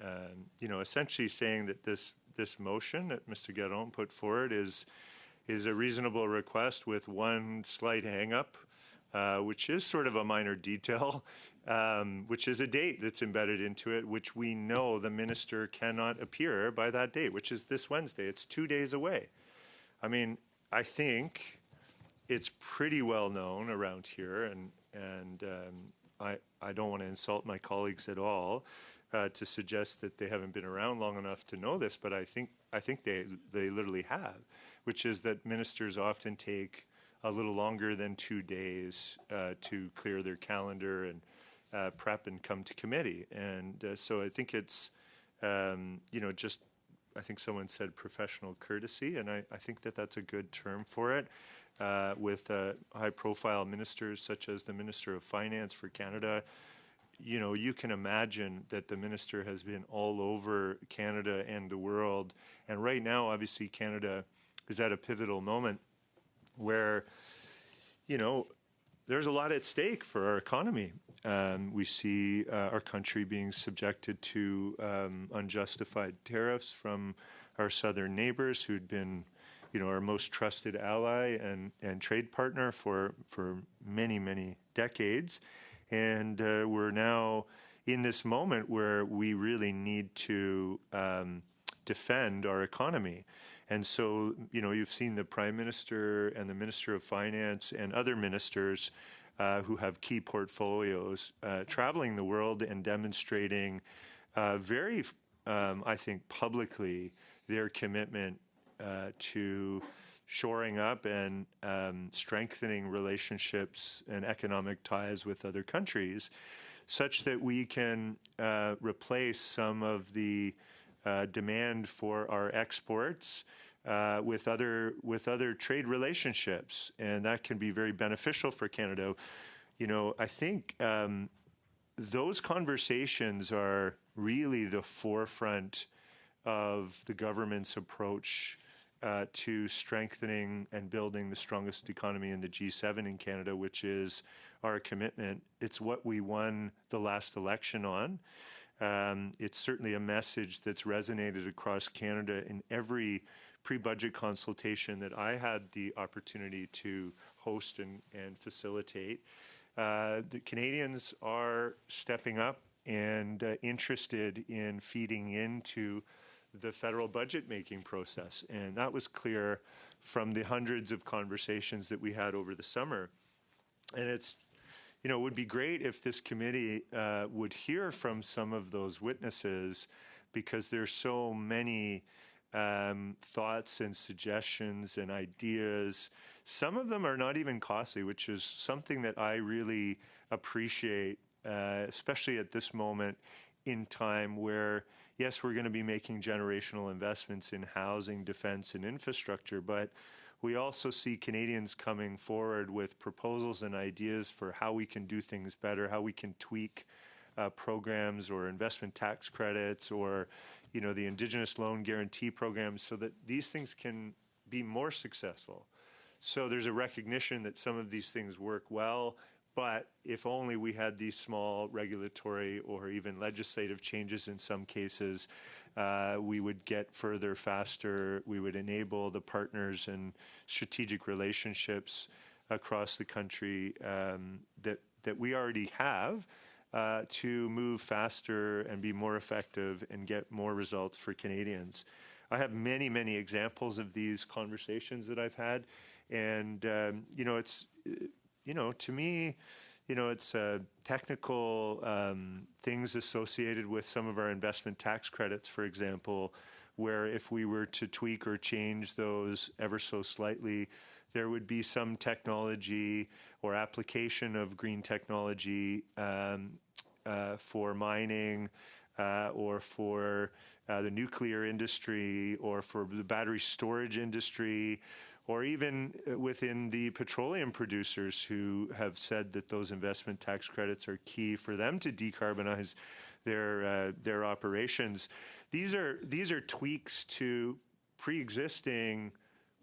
S3: essentially saying that this motion that Mr. Garon put forward is a reasonable request with one slight hang-up, which is sort of a minor detail, which is a date that's embedded into it, which we know the minister cannot appear by that date, which is this Wednesday. It's 2 days away. I mean, I think it's pretty well known around here, and I don't want to insult my colleagues at all to suggest that they haven't been around long enough to know this, but I think they literally have, which is that ministers often take a little longer than 2 days to clear their calendar and prep and come to committee. And so I think it's, just, I think someone said professional courtesy, and I think that that's a good term for it. with high-profile ministers such as the Minister of Finance for Canada. You know, you can imagine that the minister has been all over Canada and the world. And right now, obviously, Canada is at a pivotal moment where, you know, there's a lot at stake for our economy. We see our country being subjected to unjustified tariffs from our southern neighbors who'd been, you know, our most trusted ally and trade partner for many, many decades. And we're now in this moment where we really need to defend our economy. And so, you know, you've seen the Prime Minister and the Minister of Finance and other ministers who have key portfolios traveling the world and demonstrating very, I think, publicly their commitment to shoring up and strengthening relationships and economic ties with other countries such that we can replace some of the demand for our exports with other trade relationships, and that can be very beneficial for Canada. You know, I think those conversations are really the forefront of the government's approach to strengthening and building the strongest economy in the G7 in Canada, which is our commitment. It's what we won the last election on. It's certainly a message that's resonated across Canada in every pre-budget consultation that I had the opportunity to host and facilitate. The Canadians are stepping up and interested in feeding into the federal budget making process. And that was clear from the hundreds of conversations that we had over the summer. And it's, you know, it would be great if this committee would hear from some of those witnesses, because there's so many thoughts and suggestions and ideas. Some of them are not even costly, which is something that I really appreciate, especially at this moment in time where, yes, we're going to be making generational investments in housing, defense, and infrastructure, but we also see Canadians coming forward with proposals and ideas for how we can do things better, how we can tweak programs or investment tax credits or, you know, the Indigenous Loan Guarantee Program so that these things can be more successful. So there's a recognition that some of these things work well, but if only we had these small regulatory or even legislative changes in some cases, we would get further faster. We would enable the partners and strategic relationships across the country that we already have to move faster and be more effective and get more results for Canadians. I have many, many examples of these conversations that I've had, and you know, it's, you know, to me, you know, it's technical things associated with some of our investment tax credits, for example, where if we were to tweak or change those ever so slightly, there would be some technology or application of green technology for mining or for the nuclear industry or for the battery storage industry, or even within the petroleum producers who have said that those investment tax credits are key for them to decarbonize their operations. These are tweaks to pre-existing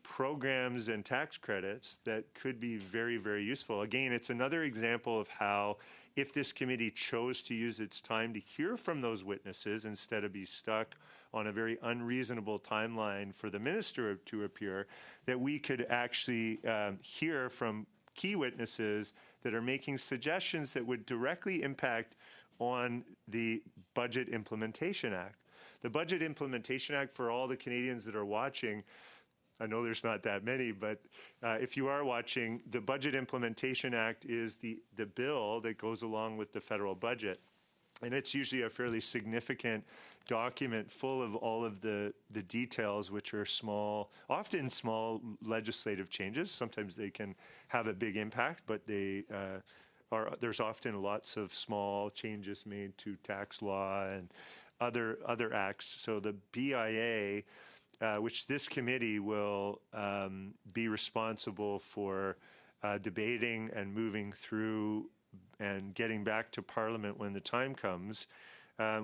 S3: programs and tax credits that could be very, very useful. Again, it's another example of how, if this committee chose to use its time to hear from those witnesses instead of be stuck on a very unreasonable timeline for the minister to appear, that we could actually hear from key witnesses that are making suggestions that would directly impact on the Budget Implementation Act. The Budget Implementation Act, for all the Canadians that are watching, I know there's not that many, but if you are watching, the Budget Implementation Act is the bill that goes along with the federal budget. And it's usually a fairly significant document full of all of the details, which are small, often small legislative changes. Sometimes they can have a big impact, but there's often lots of small changes made to tax law and other acts. So the BIA which this committee will be responsible for debating and moving through and getting back to Parliament when the time comes,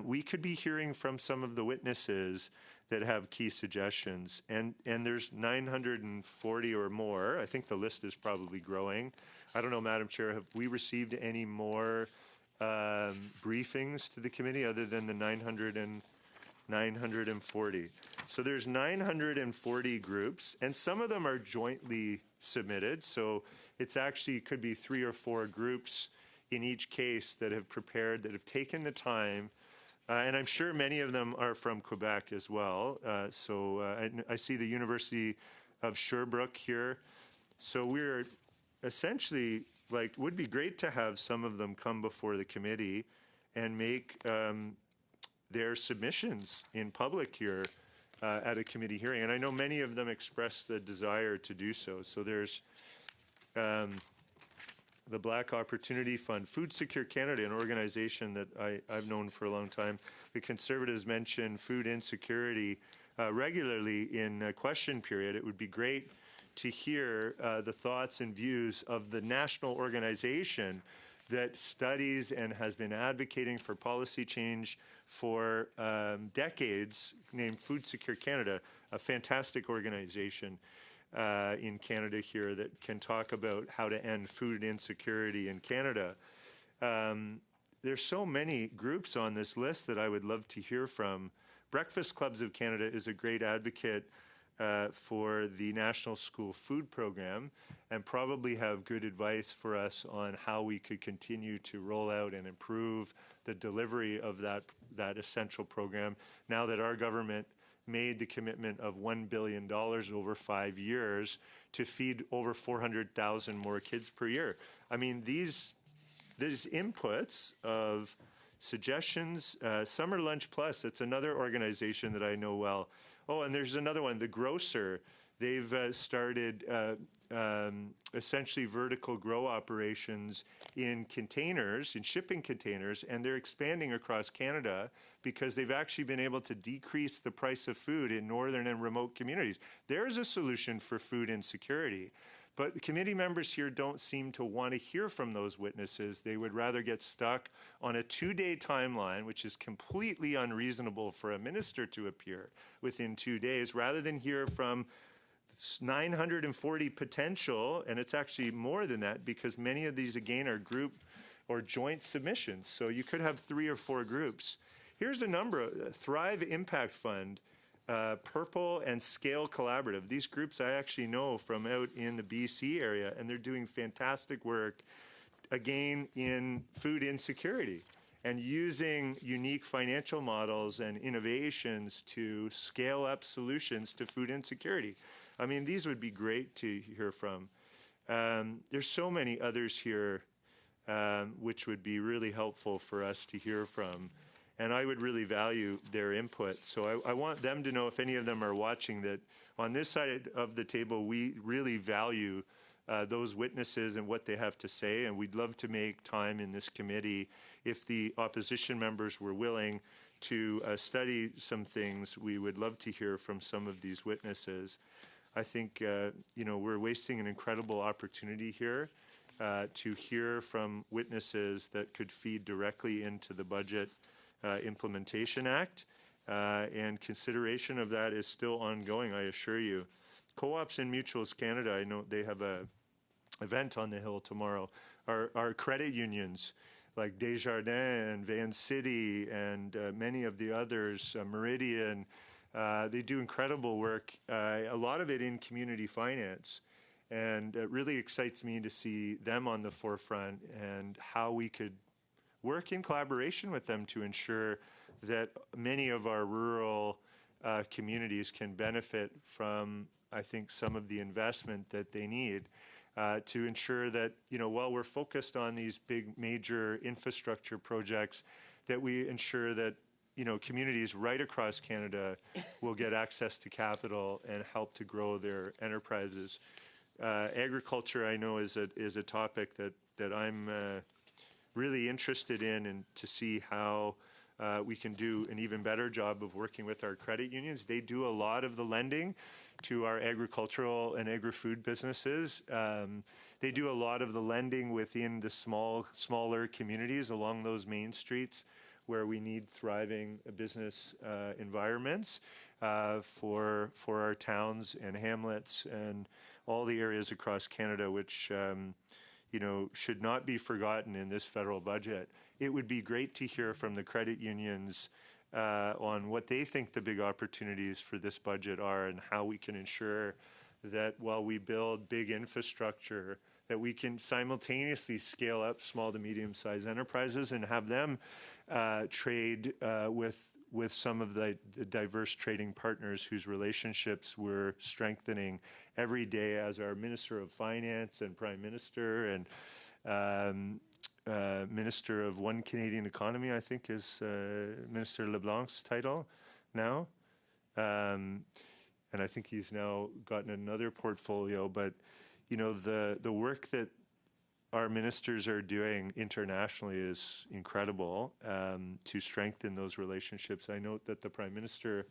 S3: we could be hearing from some of the witnesses that have key suggestions. And there's 940 or more. I think the list is probably growing. I don't know, Madam Chair, have we received any more briefings to the committee other than the 940? So there's 940 groups, and some of them are jointly submitted. So it's actually could be 3 or 4 groups in each case that have prepared, that have taken the time. And I'm sure many of them are from Quebec as well. I see the University of Sherbrooke here. So we're essentially, like, would be great to have some of them come before the committee and make their submissions in public here at a committee hearing. And I know many of them expressed the desire to do so. So there's the Black Opportunity Fund, Food Secure Canada, an organization that I've known for a long time. The Conservatives mention food insecurity regularly in question period. It would be great to hear the thoughts and views of the national organization that studies and has been advocating for policy change for decades, named Food Secure Canada, a fantastic organization in Canada here that can talk about how to end food insecurity in Canada. There's so many groups on this list that I would love to hear from. Breakfast Clubs of Canada is a great advocate for the National School Food Program and probably have good advice for us on how we could continue to roll out and improve the delivery of that essential program now that our government made the commitment of $1 billion over 5 years to feed over 400,000 more kids per year. I mean, these inputs of suggestions, Summer Lunch Plus, it's another organization that I know well. Oh, and there's another one, The Grocer. They've started essentially vertical grow operations in containers, in shipping containers, and they're expanding across Canada because they've actually been able to decrease the price of food in northern and remote communities. There's a solution for food insecurity. But the committee members here don't seem to want to hear from those witnesses. They would rather get stuck on a 2-day timeline, which is completely unreasonable for a minister to appear within 2 days, rather than hear from 940 potential, and it's actually more than that because many of these, again, are group or joint submissions. So you could have 3 or 4 groups. Here's a number, Thrive Impact Fund, Purple and Scale Collaborative. These groups I actually know from out in the BC area, and they're doing fantastic work, again, in food insecurity and using unique financial models and innovations to scale up solutions to food insecurity. I mean, these would be great to hear from. There's so many others here which would be really helpful for us to hear from. And I would really value their input. So I want them to know, if any of them are watching, that on this side of the table, we really value those witnesses and what they have to say. And we'd love to make time in this committee, if the opposition members were willing to study some things, we would love to hear from some of these witnesses. I think, we're wasting an incredible opportunity here to hear from witnesses that could feed directly into the Budget Implementation Act, and consideration of that is still ongoing, I assure you. Co-ops and Mutuals Canada, I know they have a event on the Hill tomorrow. Our credit unions like Desjardins and Van City and many of the others, Meridian, they do incredible work, a lot of it in community finance. And it really excites me to see them on the forefront and how we could work in collaboration with them to ensure that many of our rural communities can benefit from, I think, some of the investment that they need to ensure that, while we're focused on these big major infrastructure projects, that we ensure that, communities right across Canada will get access to capital and help to grow their enterprises. Agriculture, I know, is a topic that I'm really interested in, and to see how we can do an even better job of working with our credit unions. They do a lot of the lending to our agricultural and agri-food businesses. They do a lot of the lending within the smaller communities along those main streets where we need thriving business environments for our towns and hamlets and all the areas across Canada, which should not be forgotten in this federal budget. It would be great to hear from the credit unions on what they think the big opportunities for this budget are and how we can ensure that while we build big infrastructure, that we can simultaneously scale up small to medium-sized enterprises and have them trade with some of the diverse trading partners whose relationships we're strengthening every day as our Minister of Finance and Prime Minister and Minister of One Canadian Economy, I think is Minister LeBlanc's title now. And I think he's now gotten another portfolio. But, the work that our ministers are doing internationally is incredible to strengthen those relationships. I note that the Prime Minister,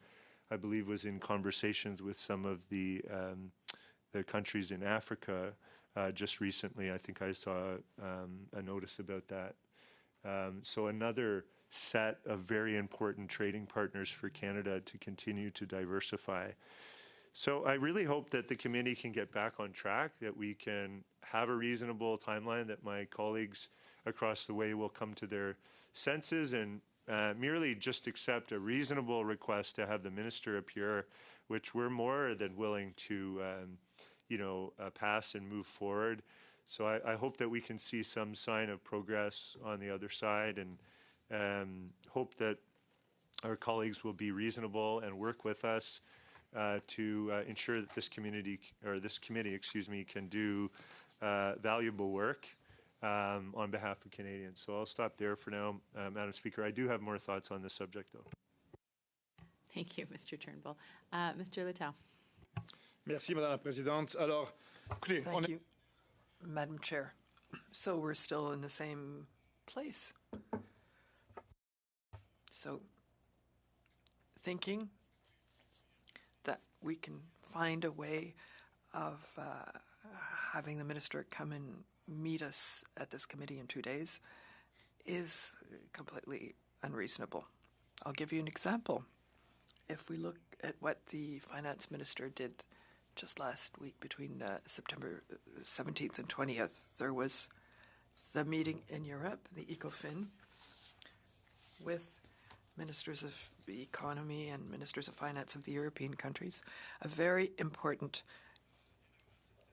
S3: I believe, was in conversations with some of the countries in Africa just recently. I think I saw a notice about that. So another set of very important trading partners for Canada to continue to diversify. So I really hope that the committee can get back on track, that we can have a reasonable timeline, that my colleagues across the way will come to their senses and merely just accept a reasonable request to have the minister appear, which we're more than willing to pass and move forward. So I hope that we can see some sign of progress on the other side, and hope that our colleagues will be reasonable and work with us to ensure that this committee, can do valuable work on behalf of Canadians. So I'll stop there for now, Madam Speaker. I do have more thoughts on this subject, though.
S1: Thank you, Mr. Turnbull. Mr. Littell.
S8: Merci, Madame la Présidente. Alors, écoutez,
S2: Thank you, Madam Chair. So we're still in the same place. So thinking that we can find a way of having the minister come and meet us at this committee in 2 days is completely unreasonable. I'll give you an example. If we look at what the finance minister did just last week between September 17th and 20th, there was the meeting in Europe, the ECOFIN, with ministers of the economy and ministers of finance of the European countries, a very important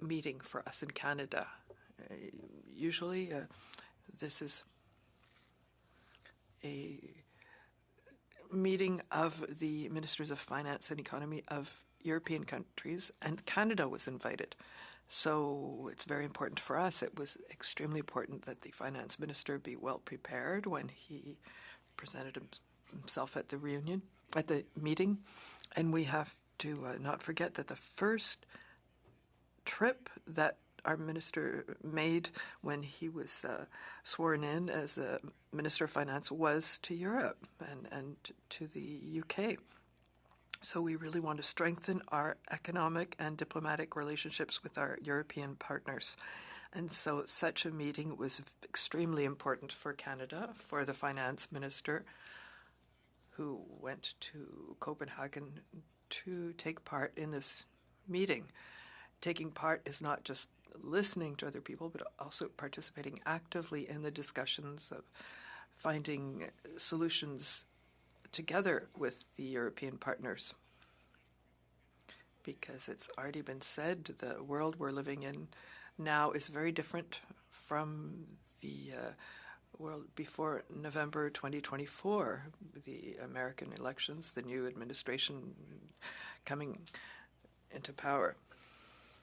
S2: meeting for us in Canada. Usually this is a meeting of the ministers of finance and economy of European countries, and Canada was invited. So it's very important for us. It was extremely important that the finance minister be well prepared when he presented himself at the meeting. And we have to not forget that the first trip that our minister made when he was sworn in as a Minister of Finance was to Europe and to the UK. So we really want to strengthen our economic and diplomatic relationships with our European partners. And so such a meeting was extremely important for Canada, for the finance minister who went to Copenhagen to take part in this meeting. Taking part is not just listening to other people, but also participating actively in the discussions of finding solutions together with the European partners. Because it's already been said, the world we're living in now is very different from the world before November 2024, the American elections, the new administration coming into power.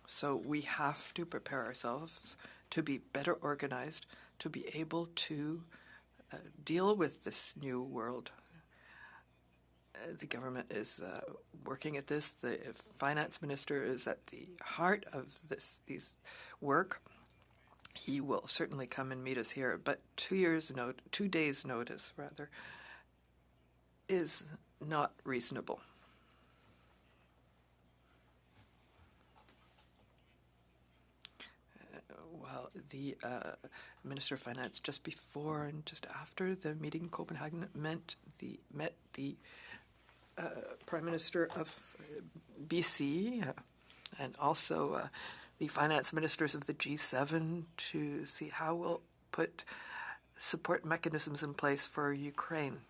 S2: So we have to prepare ourselves to be better organized, to be able to deal with this new world. The government is working at this. The finance minister is at the heart of these work. He will certainly come and meet us here, but 2 days' notice, is not reasonable. Well, the Minister of Finance just before and just after the meeting in Copenhagen met the Prime Minister of BC and also the finance ministers of the G7 to see how we'll put support mechanisms in place for Ukraine.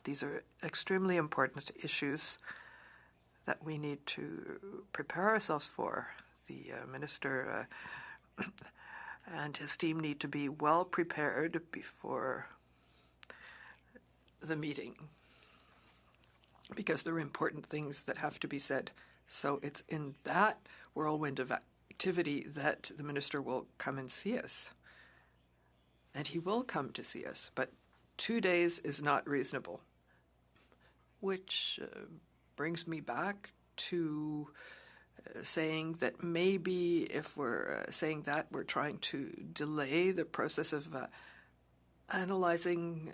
S2: These are extremely important issues that we need to prepare ourselves for. The minister and his team need to be well prepared before the meeting because there are important things that have to be said. So it's in that whirlwind of activity that the minister will come and see us. And he will come to see us, but 2 days is not reasonable, which brings me back to saying that maybe if we're saying that, we're trying to delay the process of analyzing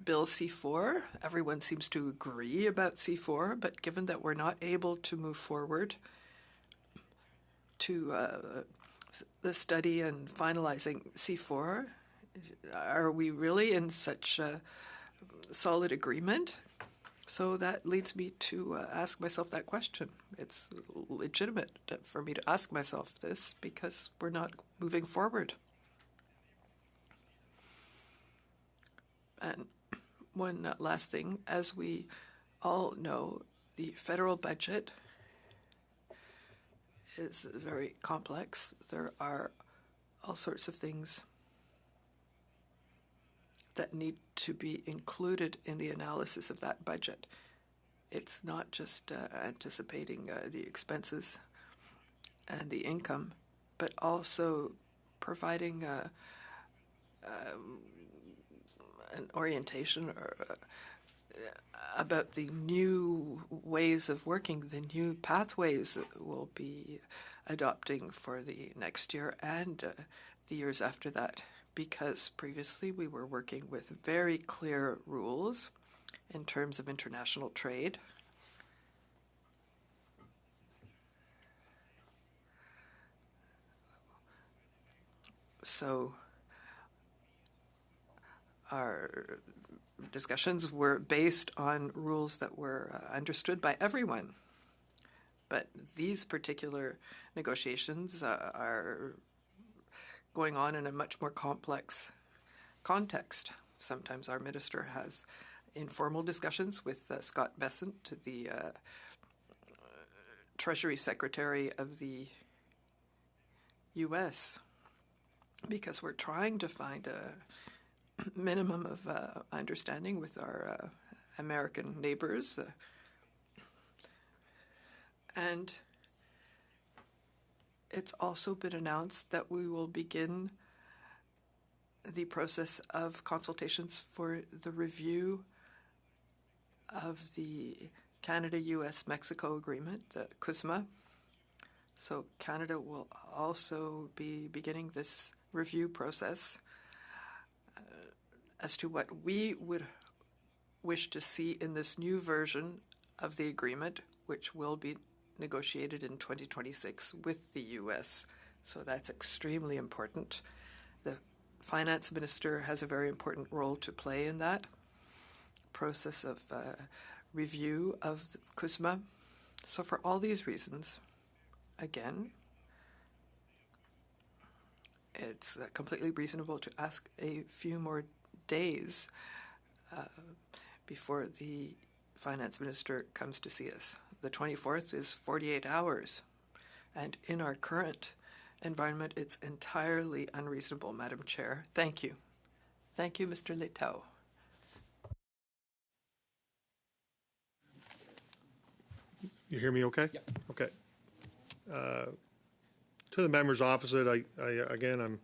S2: Bill C4. Everyone seems to agree about C4, but given that we're not able to move forward to the study and finalizing C4, are we really in such solid agreement? So that leads me to ask myself that question. It's legitimate for me to ask myself this because we're not moving forward. And one last thing, as we all know, the federal budget is very complex. There are all sorts of things that need to be included in the analysis of that budget. It's not just anticipating the expenses and the income, but also providing an orientation about the new ways of working, the new pathways we'll be adopting for the next year and the years after that. Because previously we were working with very clear rules in terms of international trade. So our discussions were based on rules that were understood by everyone. But these particular negotiations are going on in a much more complex context. Sometimes our minister has informal discussions with Scott Bessent, the Treasury Secretary of the U.S., because we're trying to find a minimum of understanding with our American neighbors. And it's also been announced that we will begin the process of consultations for the review of the Canada-US-Mexico agreement, the CUSMA. So Canada will also be beginning this review process as to what we would wish to see in this new version of the agreement, which will be negotiated in 2026 with the U.S. So that's extremely important. The finance minister has a very important role to play in that process of review of the CUSMA. So for all these reasons, again, it's completely reasonable to ask a few more days before the finance minister comes to see us. The 24th is 48 hours. And in our current environment, it's entirely unreasonable, Madam Chair. Thank you. Thank you, Mr. Letao.
S7: You hear me okay?
S4: Yeah.
S7: Okay. To the members opposite, I'm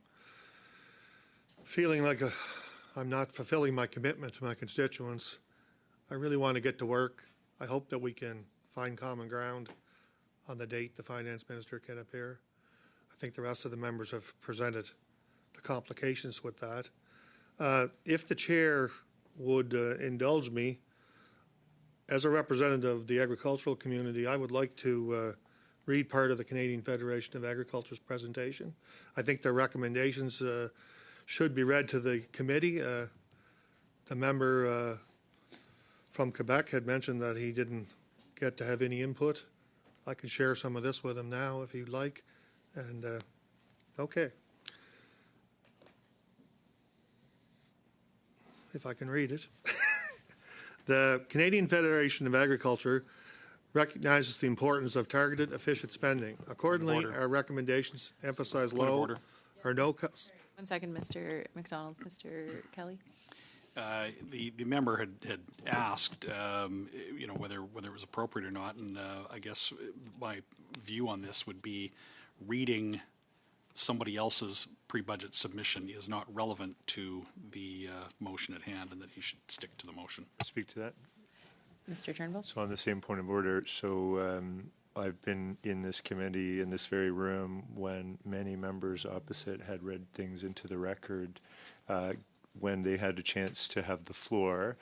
S7: feeling like I'm not fulfilling my commitment to my constituents. I really want to get to work. I hope that we can find common ground on the date the finance minister can appear. I think the rest of the members have presented the complications with that. If the chair would indulge me, as a representative of the agricultural community, I would like to read part of the Canadian Federation of Agriculture's presentation. I think their recommendations should be read to the committee. The member from Quebec had mentioned that he didn't get to have any input. I can share some of this with him now if you'd like. And okay. If I can read it. The Canadian Federation of Agriculture recognizes the importance of targeted, efficient spending. Accordingly, our recommendations emphasize low or no cost.
S1: 1 second, Mr. McDonald. Mr. Kelly?
S4: The member had asked, whether it was appropriate or not, and I guess my view on this would be reading somebody else's pre-budget submission is not relevant to the motion at hand, and that he should stick to the motion.
S3: Speak to that.
S1: Mr. Turnbull?
S3: So on the same point of order, so I've been in this committee, in this very room, when many members opposite had read things into the record when they had a chance to have the floor.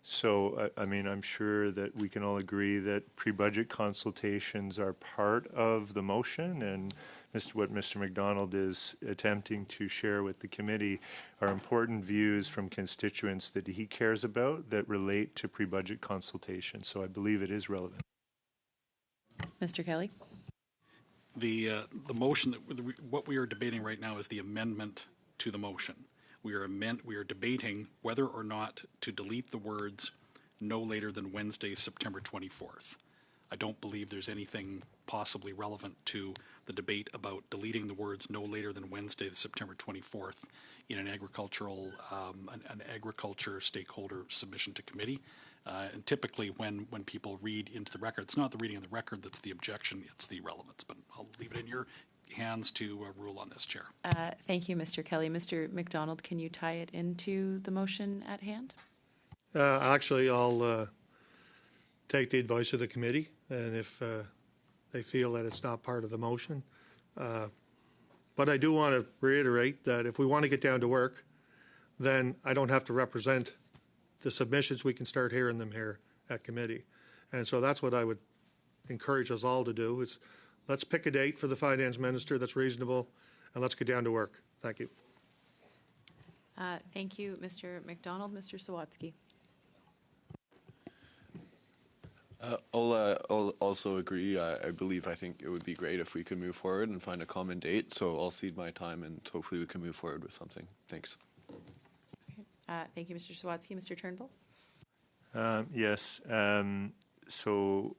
S3: So, I'm sure that we can all agree that pre-budget consultations are part of the motion, and what Mr. McDonald is attempting to share with the committee are important views from constituents that he cares about that relate to pre-budget consultation. So I believe it is relevant.
S1: Mr. Kelly?
S4: The motion, what we are debating right now is the amendment to the motion. We are debating whether or not to delete the words no later than Wednesday, September 24th. I don't believe there's anything possibly relevant to the debate about deleting the words no later than Wednesday, September 24th in an agriculture stakeholder submission to committee. And typically when people read into the record, it's not the reading of the record that's the objection, it's the relevance. But I'll leave it in your hands to rule on this, Chair.
S1: Thank you, Mr. Kelly. Mr. McDonald, can you tie it into the motion at hand?
S7: Actually, I'll take the advice of the committee, and if they feel that it's not part of the motion. But I do want to reiterate that if we want to get down to work, then I don't have to represent the submissions. We can start hearing them here at committee. And so that's what I would encourage us all to do is let's pick a date for the finance minister that's reasonable, and let's get down to work. Thank you.
S1: Thank you, Mr. McDonald. Mr. Sawatsky.
S5: I'll also agree. I think it would be great if we could move forward and find a common date. So I'll cede my time, and hopefully we can move forward with something. Thanks.
S1: Thank you, Mr. Sawatsky. Mr. Turnbull?
S3: Yes. So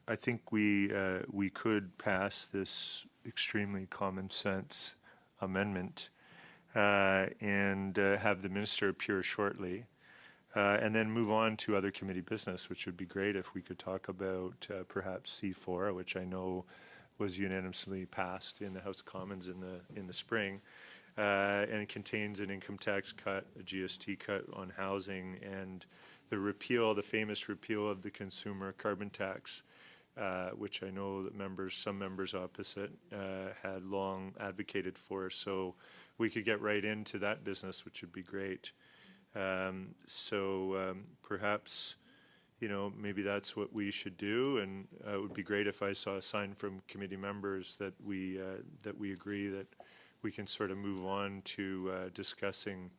S3: I think we could pass this extremely common sense amendment and have the minister appear shortly. And then move on to other committee business, which would be great if we could talk about perhaps C4, which I know was unanimously passed in the House of Commons in the spring, and it contains an income tax cut, a GST cut on housing, and the famous repeal of the consumer carbon tax, which I know that some members opposite had long advocated for. So we could get right into that business, which would be great. Perhaps, maybe that's what we should do, and it would be great if I saw a sign from committee members that we agree that we can sort of move on to discussing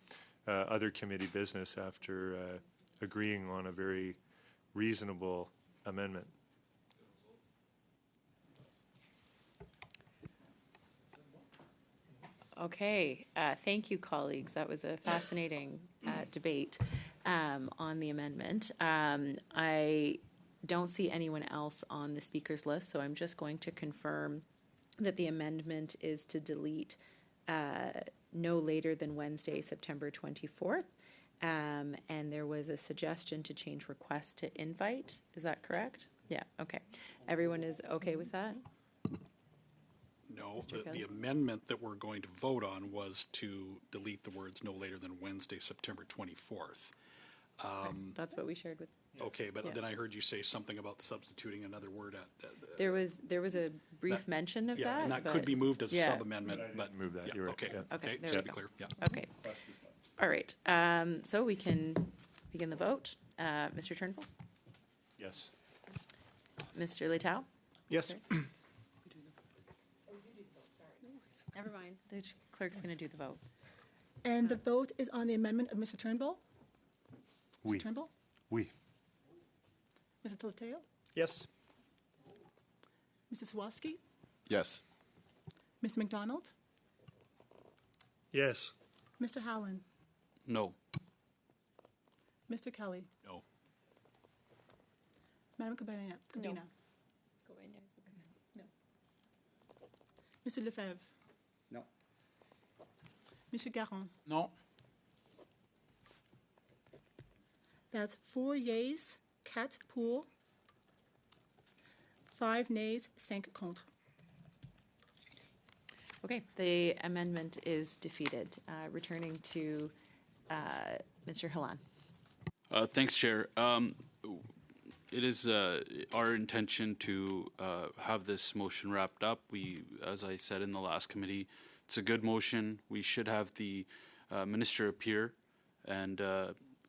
S3: other committee business after agreeing on a very reasonable amendment.
S1: Okay. Thank you, colleagues. That was a fascinating debate on the amendment. I don't see anyone else on the speakers list, so I'm just going to confirm that the amendment is to delete no later than Wednesday, September 24th. And there was a suggestion to change request to invite. Is that correct? Yeah, okay. Everyone is okay with that?
S4: No, the amendment that we're going to vote on was to delete the words no later than Wednesday, September 24th.
S1: That's what we shared with.
S4: Okay, but then I heard you say something about substituting another word at.
S1: There was a brief mention of that.
S4: Yeah, and that could be moved as a
S1: yeah.
S4: sub-amendment, but.
S3: Move that, you're right.
S4: Okay,
S3: Yeah.
S1: Okay, there
S4: just
S1: we
S4: to be
S1: go.
S4: clear, yeah.
S1: Okay. All right. So we can begin the vote. Mr. Turnbull?
S3: Yes.
S1: Mr. Letao?
S8: Yes.
S1: Never mind. The clerk's going to do the vote.
S9: And the vote is on the amendment of Mr. Turnbull.
S3: Oui.
S9: Mr. Turnbull?
S3: Oui.
S9: Mr. Toleteo?
S8: Yes.
S9: Mr. Sawatsky?
S5: Yes.
S9: Mr. McDonald?
S7: Yes.
S9: Mr. Howland?
S4: No.
S9: Mr. Kelly?
S4: No.
S9: Madam Cabina? No. Mr. Lefebvre?
S6: No.
S9: Mr. Garon?
S6: No.
S9: That's 4 yeas, 4 pour, 5 nays, 5 contre.
S1: Okay, the amendment is defeated. Returning to Mr. Halan.
S10: Thanks, Chair. It is our intention to have this motion wrapped up. As I said in the last committee, it's a good motion. We should have the minister appear and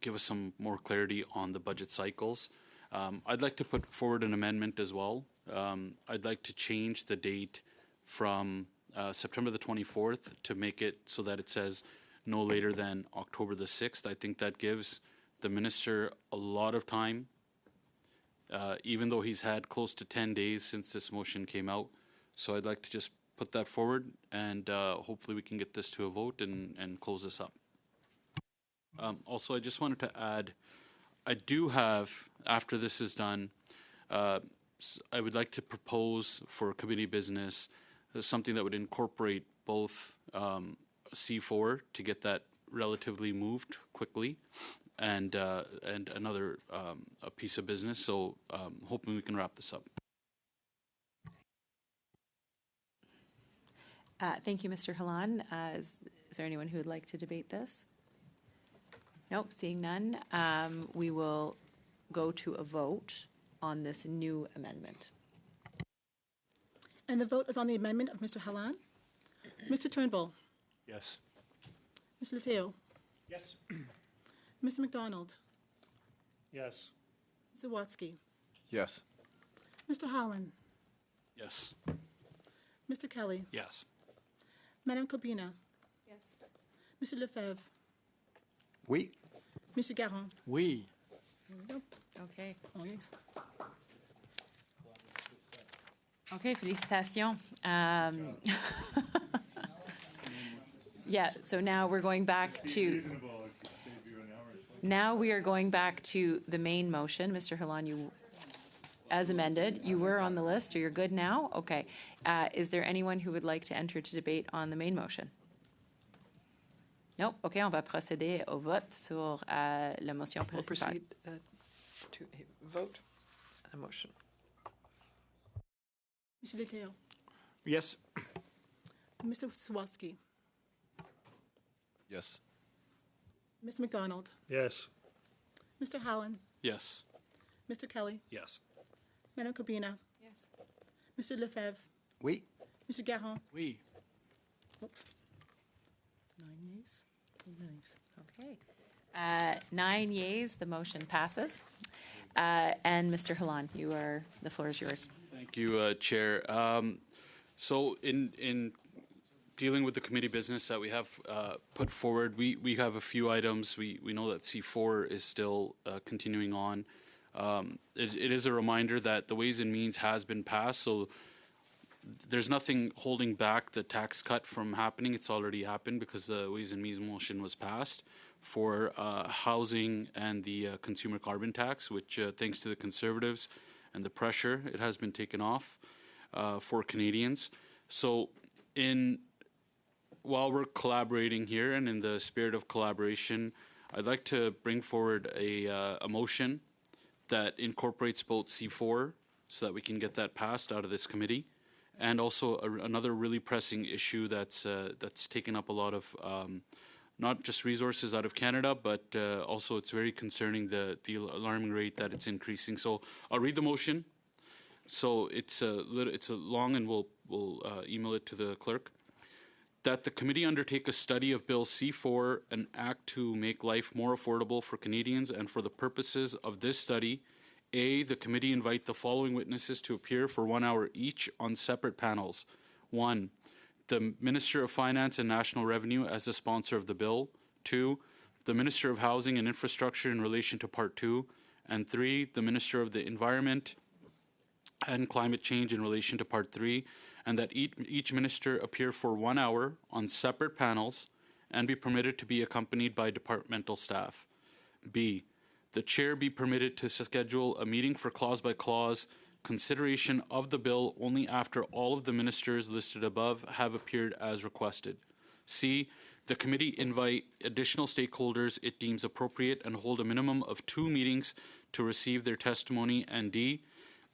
S10: give us some more clarity on the budget cycles. I'd like to put forward an amendment as well. I'd like to change the date from September the 24th to make it so that it says no later than October the 6th. I think that gives the minister a lot of time, even though he's had close to 10 days since this motion came out. So I'd like to just put that forward, and hopefully we can get this to a vote and close this up. Also, I just wanted to add, I do have, after this is done, I would like to propose for committee business something that would incorporate both C4 to get that relatively moved quickly, and another a piece of business. So hoping we can wrap this up.
S1: Thank you, Mr. Halan. Is there anyone who would like to debate this? Nope, seeing none. We will go to a vote on this new amendment.
S9: And the vote is on the amendment of Mr. Halan. Mr. Turnbull?
S3: Yes.
S9: Mr. Leteo?
S7: Yes.
S9: Mr. McDonald?
S7: Yes.
S9: Mr. Watsky?
S5: Yes.
S9: Mr. Howland?
S10: Yes.
S9: Mr. Kelly?
S4: Yes.
S9: Madam Cabina? Yes. Mr. Lefebvre?
S8: Oui.
S9: Mr. Garon?
S6: Oui.
S1: Okay.
S9: Oh, yes.
S1: Okay, félicitations. Yeah, so now we're going back to, now we are going back to the main motion. Mr. Halan, you, as amended, you were on the list, or you're good now? Okay. Is there anyone who would like to enter to debate on the main motion? Nope. Okay, on va procéder au vote sur la motion
S2: We'll
S1: principale.
S2: proceed to a vote on the motion.
S9: Mr. Leteo?
S8: Yes.
S9: Mr. Sawatsky?
S5: Yes.
S9: Mr. McDonald?
S7: Yes.
S9: Mr. Howland?
S10: Yes.
S9: Mr. Kelly?
S4: Yes.
S9: Madam Cabina?
S1: Yes.
S9: Mr. Lefebvre?
S8: Oui.
S9: Mr. Garon?
S6: Oui.
S9: 9 yeas, 2 nays.
S1: Okay. 9 yeas, the motion passes. And Mr. Halan, the floor is yours.
S10: Thank you, Chair. So in dealing with the committee business that we have put forward, we have a few items. We know that C4 is still continuing on. It is a reminder that the Ways and Means has been passed, so there's nothing holding back the tax cut from happening. It's already happened because the Ways and Means motion was passed for housing and the consumer carbon tax, which thanks to the Conservatives and the pressure, it has been taken off for Canadians. So while we're collaborating here and in the spirit of collaboration, I'd like to bring forward a motion that incorporates both C4 so that we can get that passed out of this committee, and also another really pressing issue that's taken up a lot of not just resources out of Canada, but also it's very concerning the alarming rate that it's increasing. So I'll read the motion. So it's a long, and we'll email it to the clerk. That the committee undertake a study of Bill C4, an act to make life more affordable for Canadians, and for the purposes of this study, A, the committee invite the following witnesses to appear for 1 hour each on separate panels. 1, the Minister of Finance and National Revenue as the sponsor of the bill. 2, the Minister of Housing and Infrastructure in relation to Part 2. And 3, the Minister of the Environment and Climate Change in relation to Part 3, and that each minister appear for 1 hour on separate panels and be permitted to be accompanied by departmental staff. B, the chair be permitted to schedule a meeting for clause-by-clause consideration of the bill only after all of the ministers listed above have appeared as requested. C, the committee invite additional stakeholders it deems appropriate and hold a minimum of 2 meetings to receive their testimony. And D,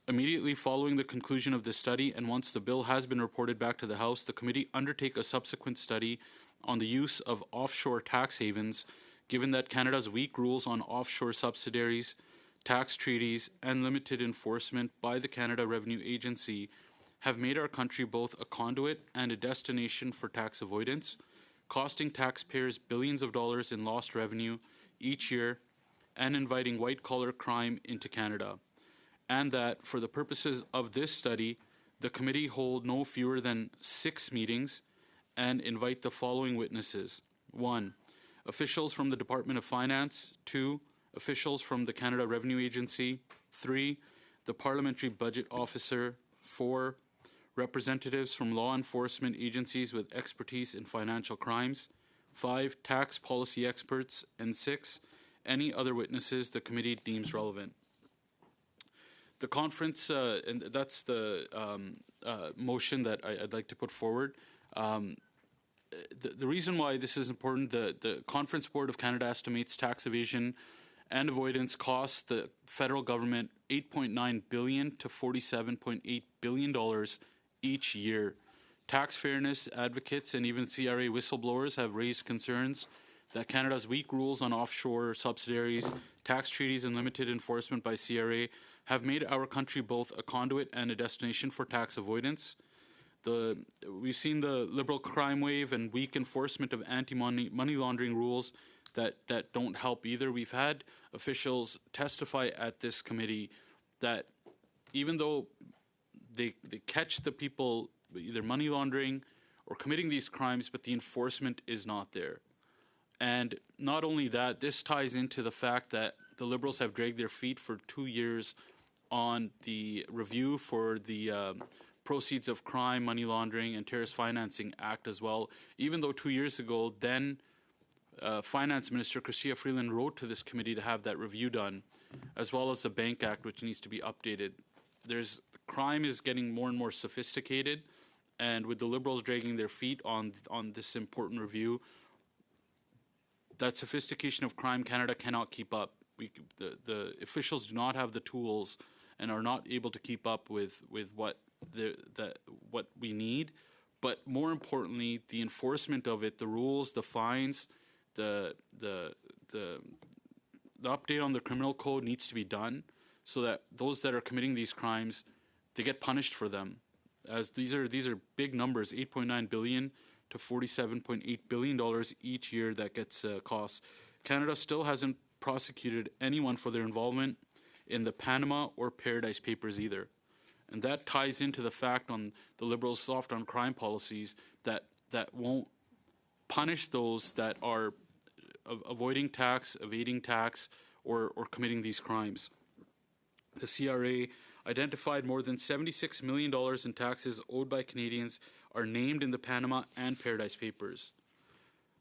S10: immediately following the conclusion of this study and once the bill has been reported back to the House, the committee undertake a subsequent study on the use of offshore tax havens, given that Canada's weak rules on offshore subsidiaries, tax treaties, and limited enforcement by the Canada Revenue Agency have made our country both a conduit and a destination for tax avoidance, costing taxpayers billions of dollars in lost revenue each year and inviting white-collar crime into Canada. And that, for the purposes of this study, the committee hold no fewer than 6 meetings and invite the following witnesses. 1, officials from the Department of Finance. 2, officials from the Canada Revenue Agency. 3, the Parliamentary Budget Officer. 4, representatives from law enforcement agencies with expertise in financial crimes. 5, tax policy experts. And 6, any other witnesses the committee deems relevant. The conference, and that's the motion that I'd like to put forward. The reason why this is important, the Conference Board of Canada estimates tax evasion and avoidance costs the federal government $8.9 billion to $47.8 billion each year. Tax fairness advocates and even CRA whistleblowers have raised concerns that Canada's weak rules on offshore subsidiaries, tax treaties, and limited enforcement by CRA have made our country both a conduit and a destination for tax avoidance. We've seen the liberal crime wave and weak enforcement of anti-money laundering rules that don't help either. We've had officials testify at this committee that even though they catch the people either money laundering or committing these crimes, but the enforcement is not there. And not only that, this ties into the fact that the Liberals have dragged their feet for 2 years on the review for the Proceeds of Crime, Money Laundering, and Terrorist Financing Act as well, even though 2 years ago, then Finance Minister Chrystia Freeland wrote to this committee to have that review done, as well as the Bank Act, which needs to be updated. Crime is getting more and more sophisticated, and with the Liberals dragging their feet on this important review, that sophistication of crime, Canada cannot keep up. The officials do not have the tools and are not able to keep up with what we need. But more importantly, the enforcement of it, the rules, the fines, the update on the criminal code needs to be done so that those that are committing these crimes, they get punished for them. As these are big numbers, $8.9 billion to $47.8 billion each year that gets costs. Canada still hasn't prosecuted anyone for their involvement in the Panama or Paradise Papers either. And that ties into the fact on the Liberals' soft on crime policies that won't punish those that are avoiding tax, evading tax, or committing these crimes. The CRA identified more than $76 million in taxes owed by Canadians are named in the Panama and Paradise Papers.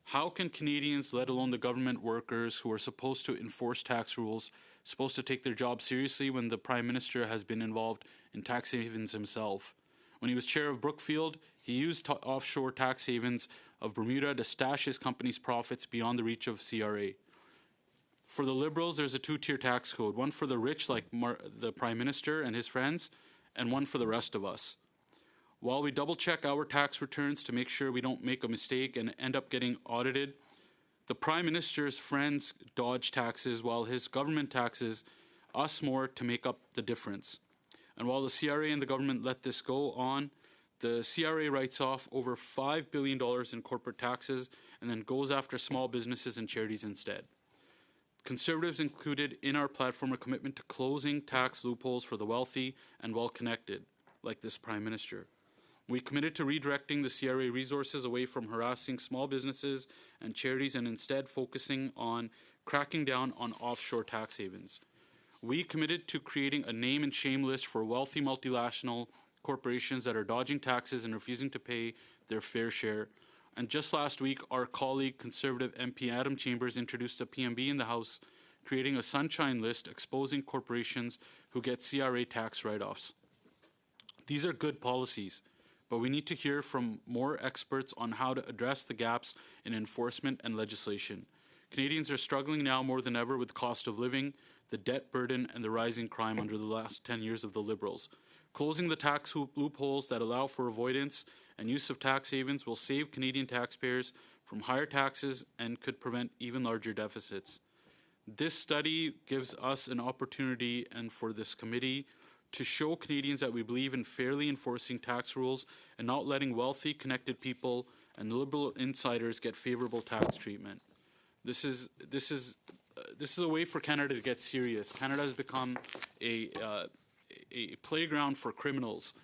S10: How can Canadians, let alone the government workers who are supposed to enforce tax rules, supposed to take their job seriously when the Prime Minister has been involved in tax havens himself? When he was chair of Brookfield, he used offshore tax havens of Bermuda to stash his company's profits beyond the reach of CRA. For the Liberals, there's a 2-tier tax code, one for the rich like the Prime Minister and his friends, and one for the rest of us. While we double-check our tax returns to make sure we don't make a mistake and end up getting audited, the Prime Minister's friends dodge taxes while his government taxes us more to make up the difference. And while the CRA and the government let this go on, the CRA writes off over $5 billion in corporate taxes and then goes after small businesses and charities instead. Conservatives included in our platform a commitment to closing tax loopholes for the wealthy and well-connected, like this Prime Minister. We committed to redirecting the CRA resources away from harassing small businesses and charities and instead focusing on cracking down on offshore tax havens. We committed to creating a name and shame list for wealthy multinational corporations that are dodging taxes and refusing to pay their fair share. And just last week, our colleague, Conservative MP Adam Chambers, introduced a PMB in the House, creating a sunshine list exposing corporations who get CRA tax write-offs. These are good policies, but we need to hear from more experts on how to address the gaps in enforcement and legislation. Canadians are struggling now more than ever with the cost of living, the debt burden, and the rising crime under the last 10 years of the Liberals. Closing the tax loopholes that allow for avoidance and use of tax havens will save Canadian taxpayers from higher taxes and could prevent even larger deficits. This study gives us an opportunity, and for this committee, to show Canadians that we believe in fairly enforcing tax rules and not letting wealthy, connected people and Liberal insiders get favorable tax treatment. This is a way for Canada to get serious. Canada has become a playground for criminals,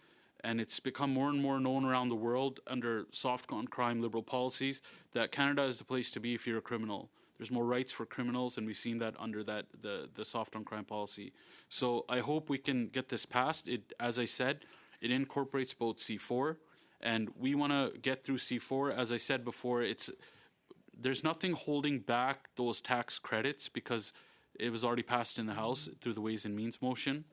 S10: and it's become more and more known around the world under soft on crime Liberal policies that Canada is the place to be if you're a criminal. There's more rights for criminals, and we've seen that under the soft on crime policy. So I hope we can get this passed. It, as I said, it incorporates both C4, and we want to get through C4. As I said before, there's nothing holding back those tax credits because it was already passed in the House through the Ways and Means motion.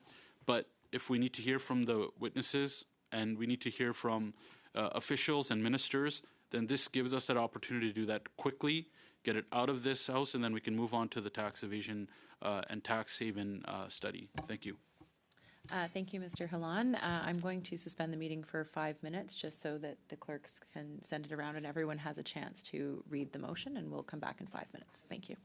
S10: But if we need to hear from the witnesses and we need to hear from officials and ministers, then this gives us that opportunity to do that quickly, get it out of this House, and then we can move on to the tax evasion and tax haven study. Thank you.
S1: Thank you, Mr. Halan. I'm going to suspend the meeting for 5 minutes just so that the clerks can send it around and everyone has a chance to read the motion, and we'll come back in 5 minutes. Thank you.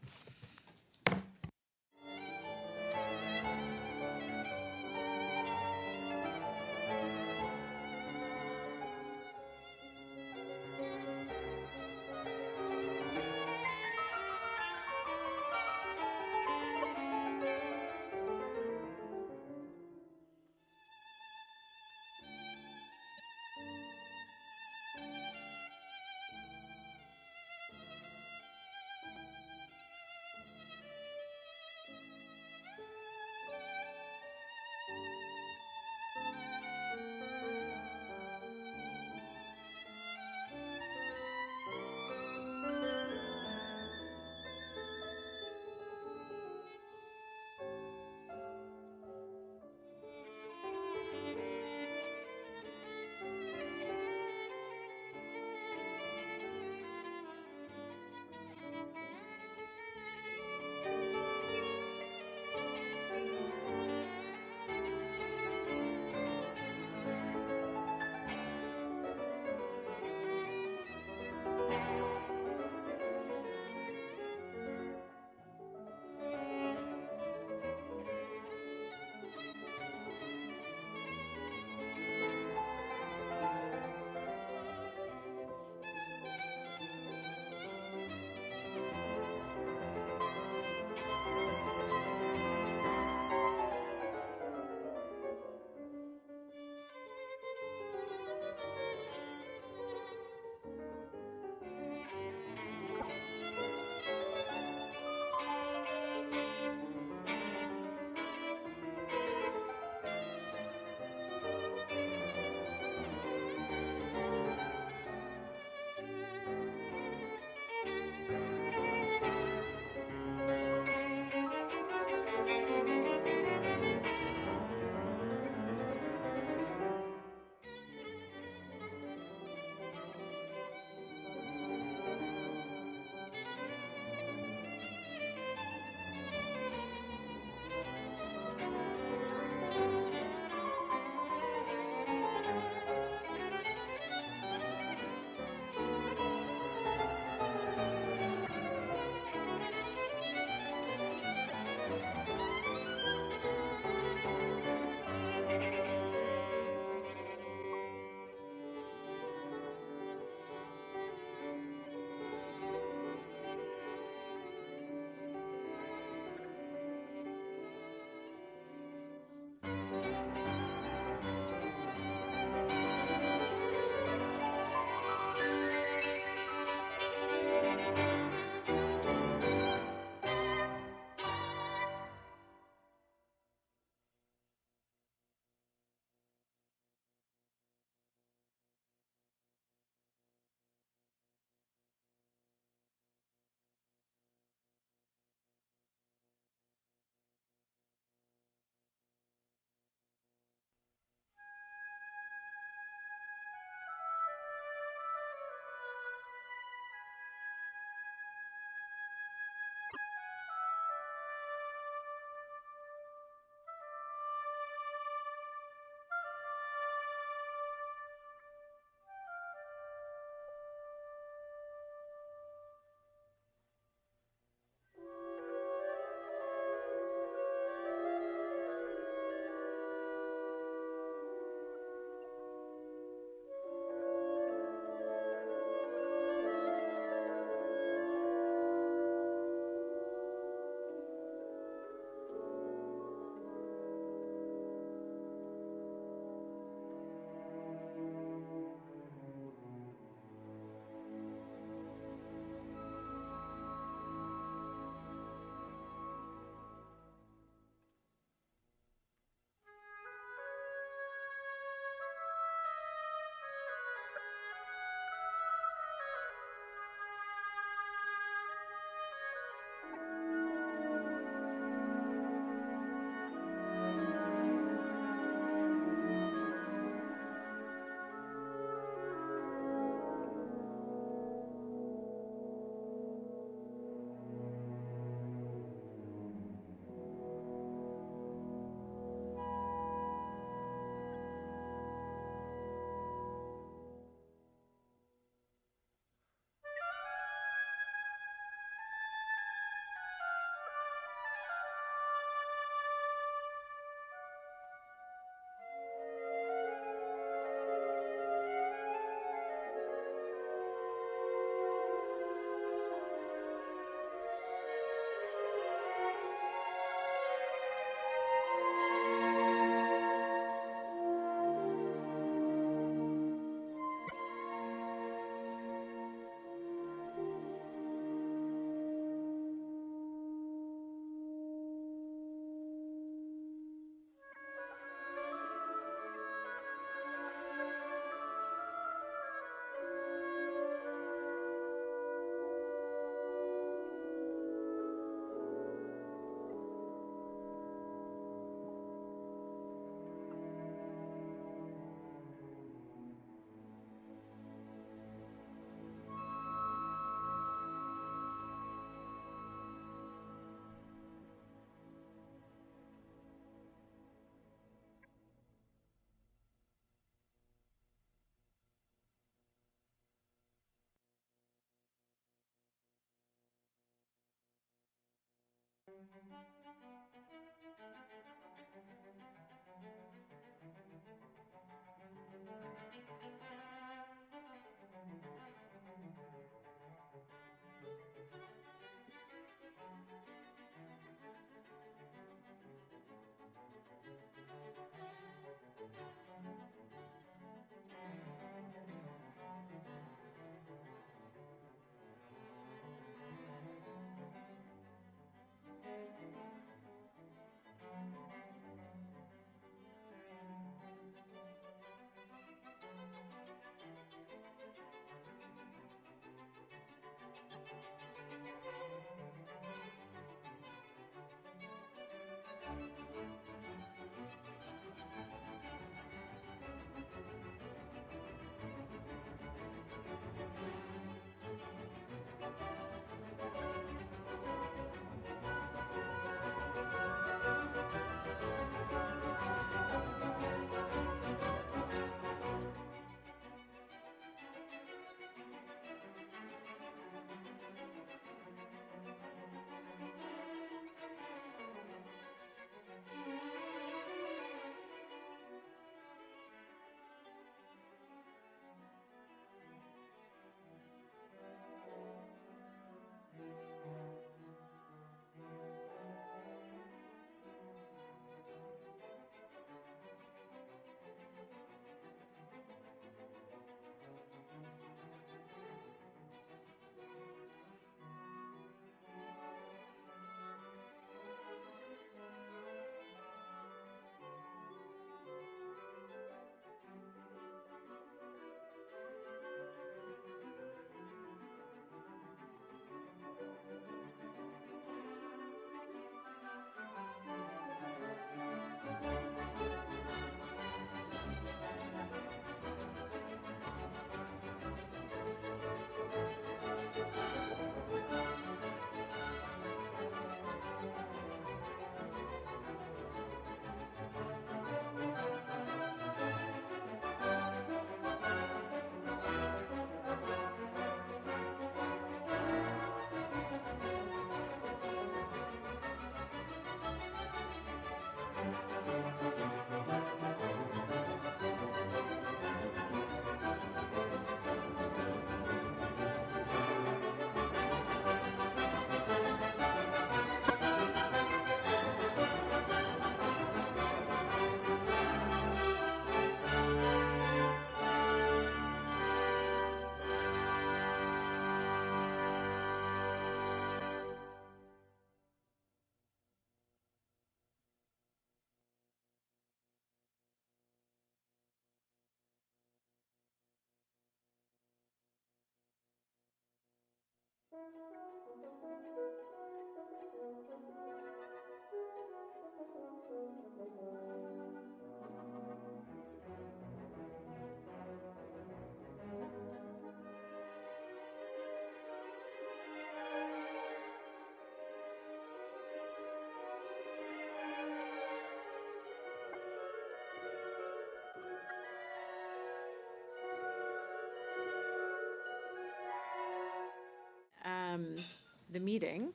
S1: The meeting.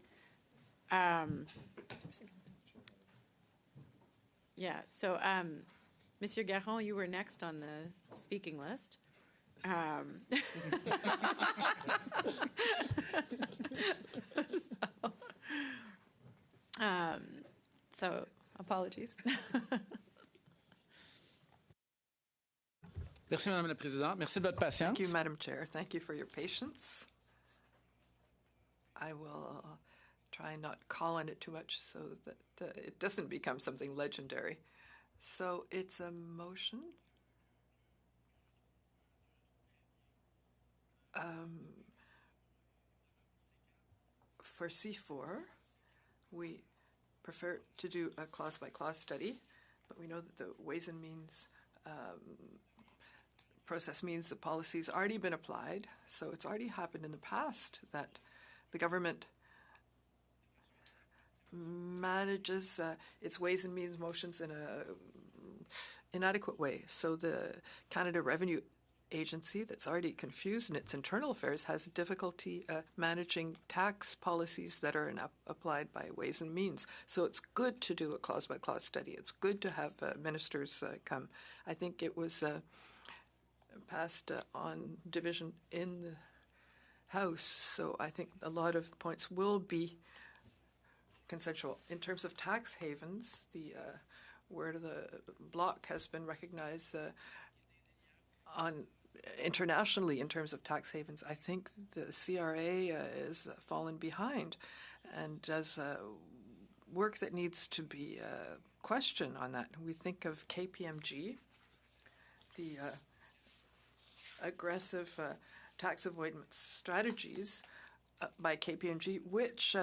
S1: Yeah, so Monsieur Garon, you were next on the speaking list. So apologies.
S6: Merci, Madame la Présidente. Merci de votre patience.
S2: Thank you, Madam Chair. Thank you for your patience. I will try and not call on it too much so that it doesn't become something legendary. So it's a motion for C4. We prefer to do a clause-by-clause study, but we know that the Ways and Means process means the policy's already been applied, so it's already happened in the past that the government manages its Ways and Means motions in a inadequate way. So the Canada Revenue agency that's already confused in its internal affairs has difficulty managing tax policies that are applied by Ways and Means. So it's good to do a clause-by-clause study. It's good to have ministers come. I think it was passed on division in the House, so I think a lot of points will be consensual. In terms of tax havens, the where the bloc has been recognized on internationally in terms of tax havens, I think the CRA is fallen behind and does work that needs to be questioned on that. We think of KPMG, the aggressive tax avoidance strategies by KPMG, which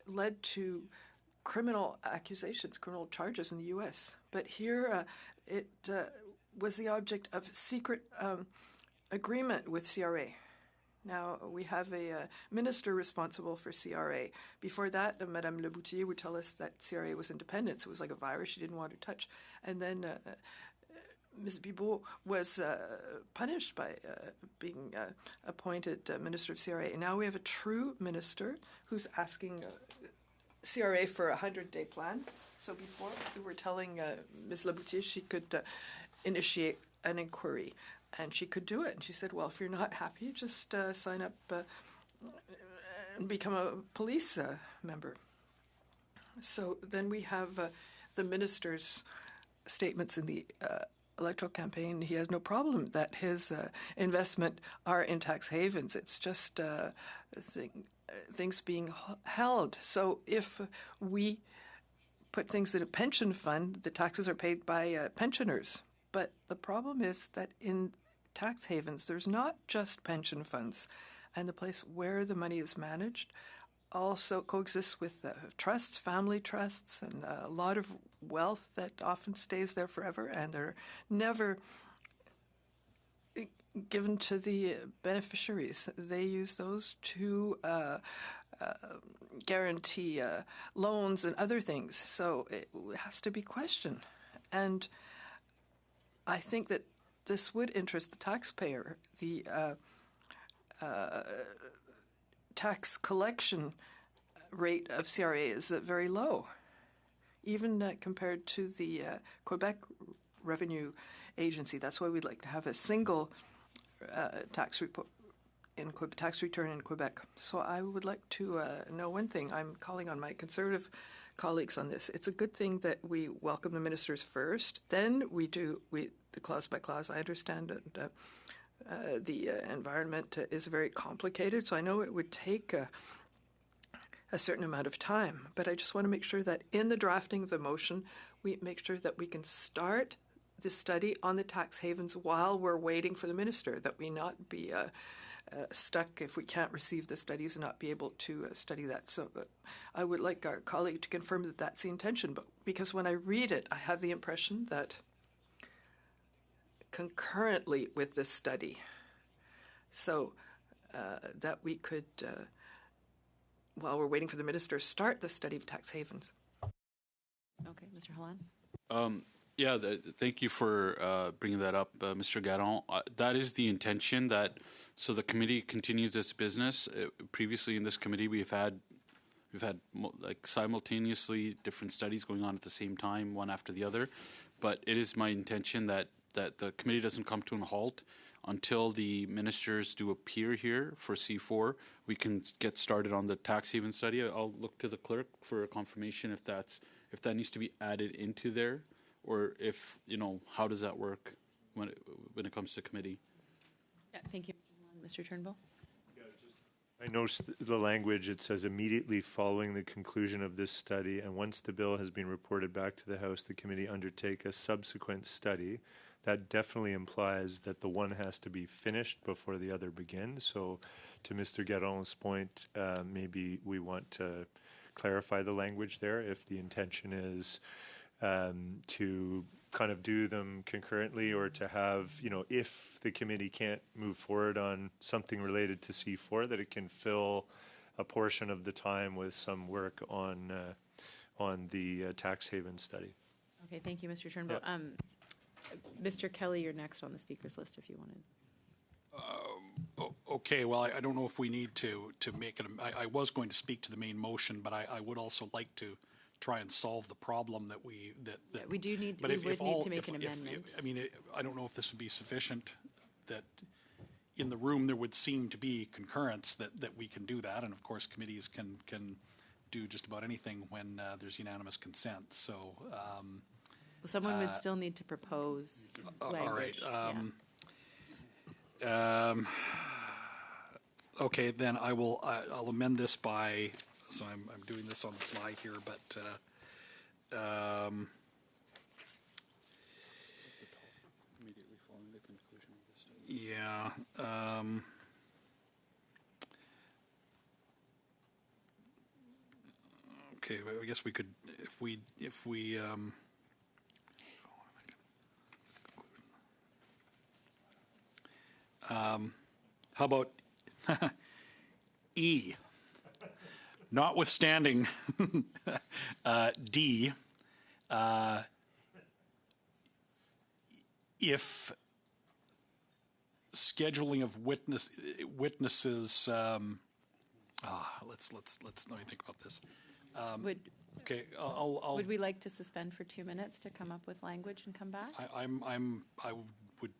S2: led to criminal accusations, criminal charges in the U.S. But here it was the object of secret agreement with CRA. Now, we have a minister responsible for CRA. Before that, Madame Leboutier would tell us that CRA was independent, so it was like a virus she didn't want to touch. And then Ms. Bibeau was punished by being appointed Minister of CRA. And now we have a true minister who's asking CRA for a 100-day plan. So before, we were telling Ms. Leboutier she could initiate an inquiry. And she could do it. And she said, well, if you're not happy, just sign up and become a police member. So then we have the minister's statements in the electoral campaign. He has no problem that his investment are in tax havens. It's just things being held. So if we put things in a pension fund, the taxes are paid by pensioners. But the problem is that in tax havens, there's not just pension funds, and the place where the money is managed also coexists with trusts, family trusts, and a lot of wealth that often stays there forever, and they're never given to the beneficiaries. They use those to guarantee loans and other things. So it has to be questioned. And I think that this would interest the taxpayer. The tax collection rate of CRA is very low, even compared to the Quebec Revenue Agency. That's why we'd like to have a single tax report in tax return in Quebec. So I would like to know one thing. I'm calling on my Conservative colleagues on this. It's a good thing that we welcome the ministers first, then we do the clause by clause. I understand that the environment is very complicated, so I know it would take a certain amount of time, but I just want to make sure that in the drafting of the motion, we make sure that we can start the study on the tax havens while we're waiting for the minister, that we not be stuck if we can't receive the studies and not be able to study that. So I would like our colleague to confirm that that's the intention, but because when I read it, I have the impression that concurrently with this study, so that we could, while we're waiting for the minister, start the study of tax havens.
S1: Okay, Mr. Halan.
S10: Thank you for bringing that up, Mr. Garon. That is the intention, that so the committee continues its business. Previously in this committee, we've had like simultaneously different studies going on at the same time, one after the other. But it is my intention that the committee doesn't come to a halt until the ministers do appear here for C4. We can get started on the tax haven study. I'll look to the clerk for a confirmation if that needs to be added into there, or if, how does that work when it comes to committee?
S1: Yeah, thank you, Mr. Turnbull.
S3: I noticed the language. It says immediately following the conclusion of this study, and once the bill has been reported back to the House, the committee undertake a subsequent study. That definitely implies that the one has to be finished before the other begins. So to Mr. Garon's point, maybe we want to clarify the language there if the intention is to kind of do them concurrently, or to have, if the committee can't move forward on something related to C4, that it can fill a portion of the time with some work on the tax haven study.
S1: Okay, thank you, Mr. Turnbull. Mr. Kelly, you're next on the speakers list if you wanted.
S4: Okay, well, I don't know if we need to make it, I was going to speak to the main motion, but I would also like to try and solve the problem that we
S1: We do need,
S4: but
S1: we
S4: if
S1: would need
S4: all-
S1: to make
S4: if-
S1: an
S4: if-
S1: amendment.
S4: I mean, I don't know if this would be sufficient, that in the room, there would seem to be concurrence that we can do that, and of course, committees can do just about anything when there's unanimous consent, so.
S1: Someone would still need to propose
S4: All right.
S1: language. Yeah.
S4: Okay, then I'll amend this by, so I'm doing this on the fly here, but,
S10: Immediately following the conclusion of this.
S4: yeah, okay, well, I guess we could, if we, how about E? Notwithstanding D, if scheduling of witnesses, let's let me think about this.
S1: Would,
S4: Okay, I'll
S1: would we like to suspend for 2 minutes to come up with language and come back?
S4: I would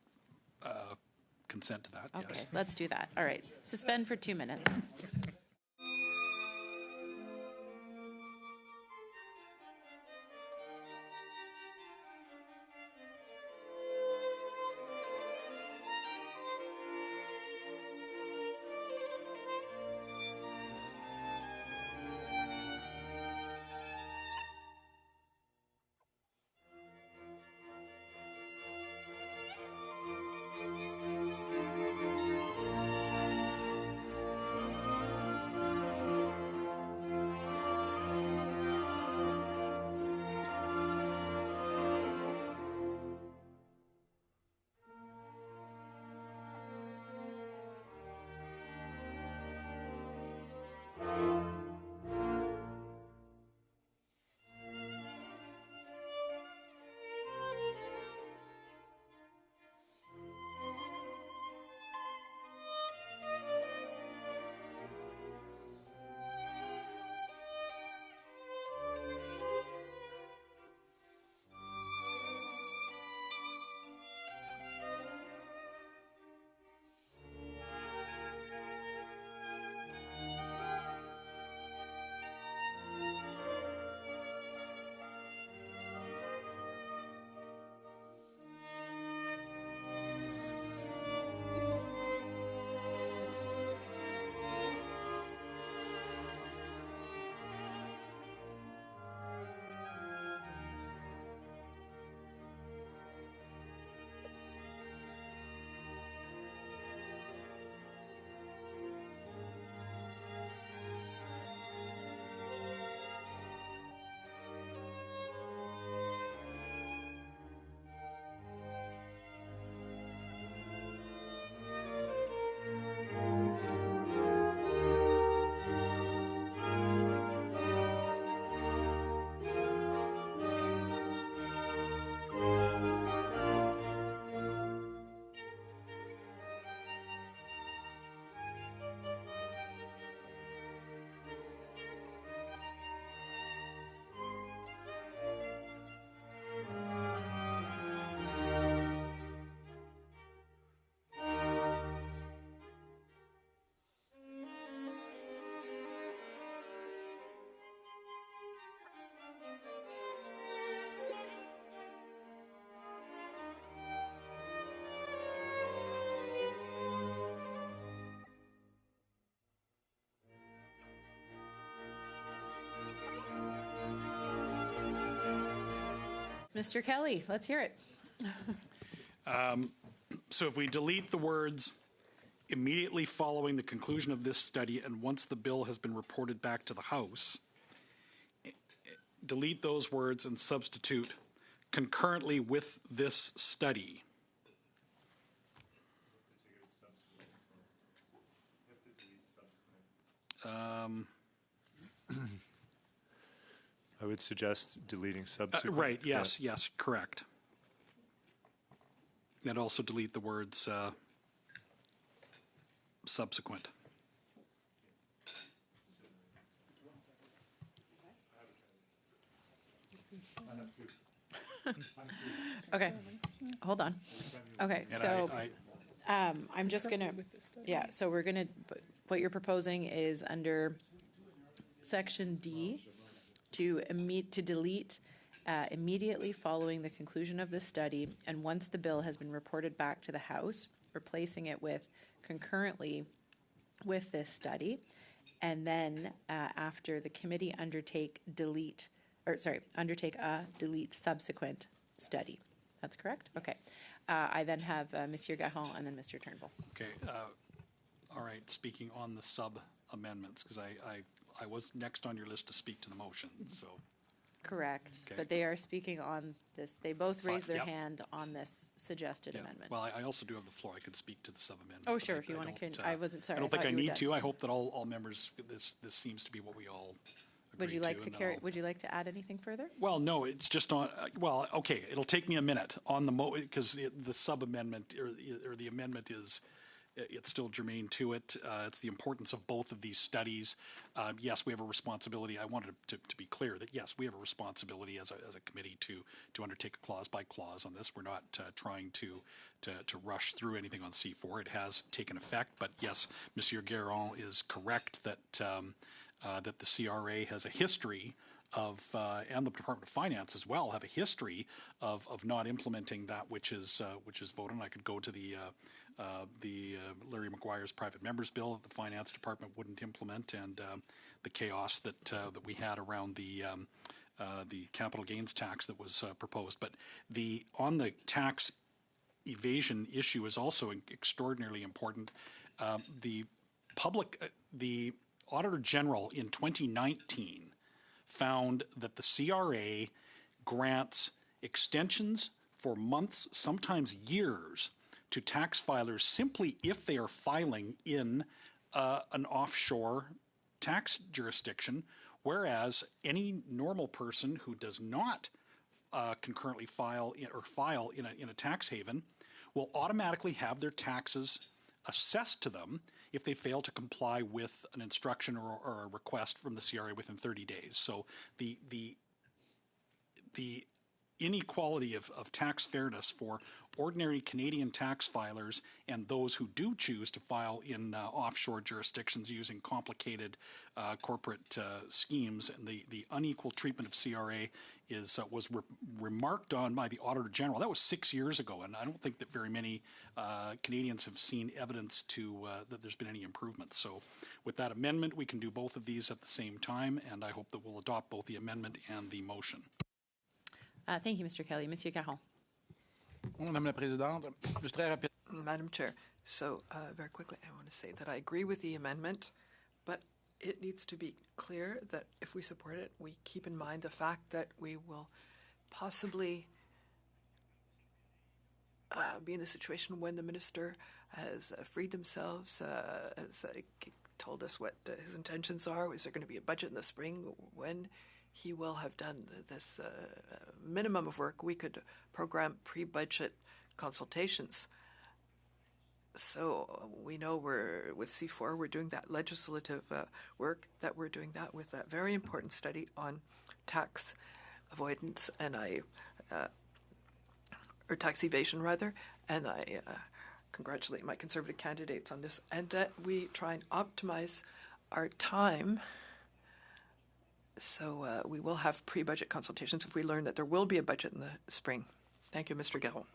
S4: consent to that.
S1: Okay,
S4: Yes.
S1: let's do that. All right, suspend for 2 minutes. Mr. Kelly, let's hear it.
S4: So if we delete the words immediately following the conclusion of this study and once the bill has been reported back to the House, delete those words and substitute concurrently with this study.
S3: I would suggest deleting subsequent.
S4: Right,
S3: Yeah.
S4: yes, correct. And also delete the words subsequent.
S1: Okay, hold on. Okay,
S4: And
S1: so
S4: I
S1: I'm just gonna, yeah, so we're gonna, what you're proposing is under section D, to delete immediately following the conclusion of the study, and once the bill has been reported back to the House, replacing it with concurrently with this study, and then after the committee undertake delete subsequent study. That's correct? Okay. I then have Monsieur Garon and then Mr. Turnbull.
S4: Okay, all right, speaking on the sub-amendments, because I was next on your list to speak to the motion, so.
S1: Correct,
S4: Okay.
S1: but they are speaking on this, they both raised their
S4: Yep.
S1: hand on this suggested
S4: Yeah.
S1: amendment.
S4: Well, I also do have the floor. I could speak to the sub-amendment.
S1: Oh,
S4: but
S1: sure,
S4: I-
S1: if you
S4: I
S1: want
S4: don't,
S1: to, I wasn't, sorry.
S4: I don't think
S1: thought
S4: I
S1: you were
S4: need
S1: done.
S4: to. I hope that all members, this seems to be what we all agree
S1: Would you like to
S4: and
S1: carry,
S4: I'll-
S1: would you like to add anything further?
S4: Well, no, it's just on, well, okay, it'll take me a minute on the because the sub-amendment, or the amendment is, it's still germane to it. It's the importance of both of these studies. Yes, we have a responsibility. I wanted to be clear that, yes, we have a responsibility as a committee to undertake a clause by clause on this. We're not trying to rush through anything on C4. It has taken effect, but yes, Monsieur Guérin is correct that that the CRA has a history of, and the Department of Finance as well, have a history of not implementing that which is voted. And I could go to the Larry Maguire's private members bill that the Finance Department wouldn't implement, and the chaos that we had around the capital gains tax that was proposed. But on the tax evasion issue is also extraordinarily important. The Auditor General in 2019 found that the CRA grants extensions for months, sometimes years, to tax filers simply if they are filing in an offshore tax jurisdiction, whereas any normal person who does not concurrently file in a tax haven will automatically have their taxes assessed to them if they fail to comply with an instruction or a request from the CRA within 30 days. So the inequality of tax fairness for ordinary Canadian tax filers and those who do choose to file in offshore jurisdictions using complicated corporate schemes, and the unequal treatment of CRA was remarked on by the Auditor General. That was 6 years ago, and I don't think that very many Canadians have seen evidence that there's been any improvement. So with that amendment, we can do both of these at the same time, and I hope that we'll adopt both the amendment and the motion.
S1: Thank you, Mr. Kelly. Monsieur Caron.
S6: Madame la Présidente, juste très rapide.
S2: Madam Chair, so very quickly, I want to say that I agree with the amendment, but it needs to be clear that if we support it, we keep in mind the fact that we will possibly be in a situation when the minister has freed themselves, has told us what his intentions are. Is there going to be a budget in the spring? When he will have done this minimum of work, we could program pre-budget consultations. So we know with C4, we're doing that legislative work, that we're doing that with that very important study on tax avoidance or tax evasion rather, and I congratulate my Conservative candidates on this, and that we try and optimize our time. So we will have pre-budget consultations if we learn that there will be a budget in the spring. Thank you, Mr. Garon.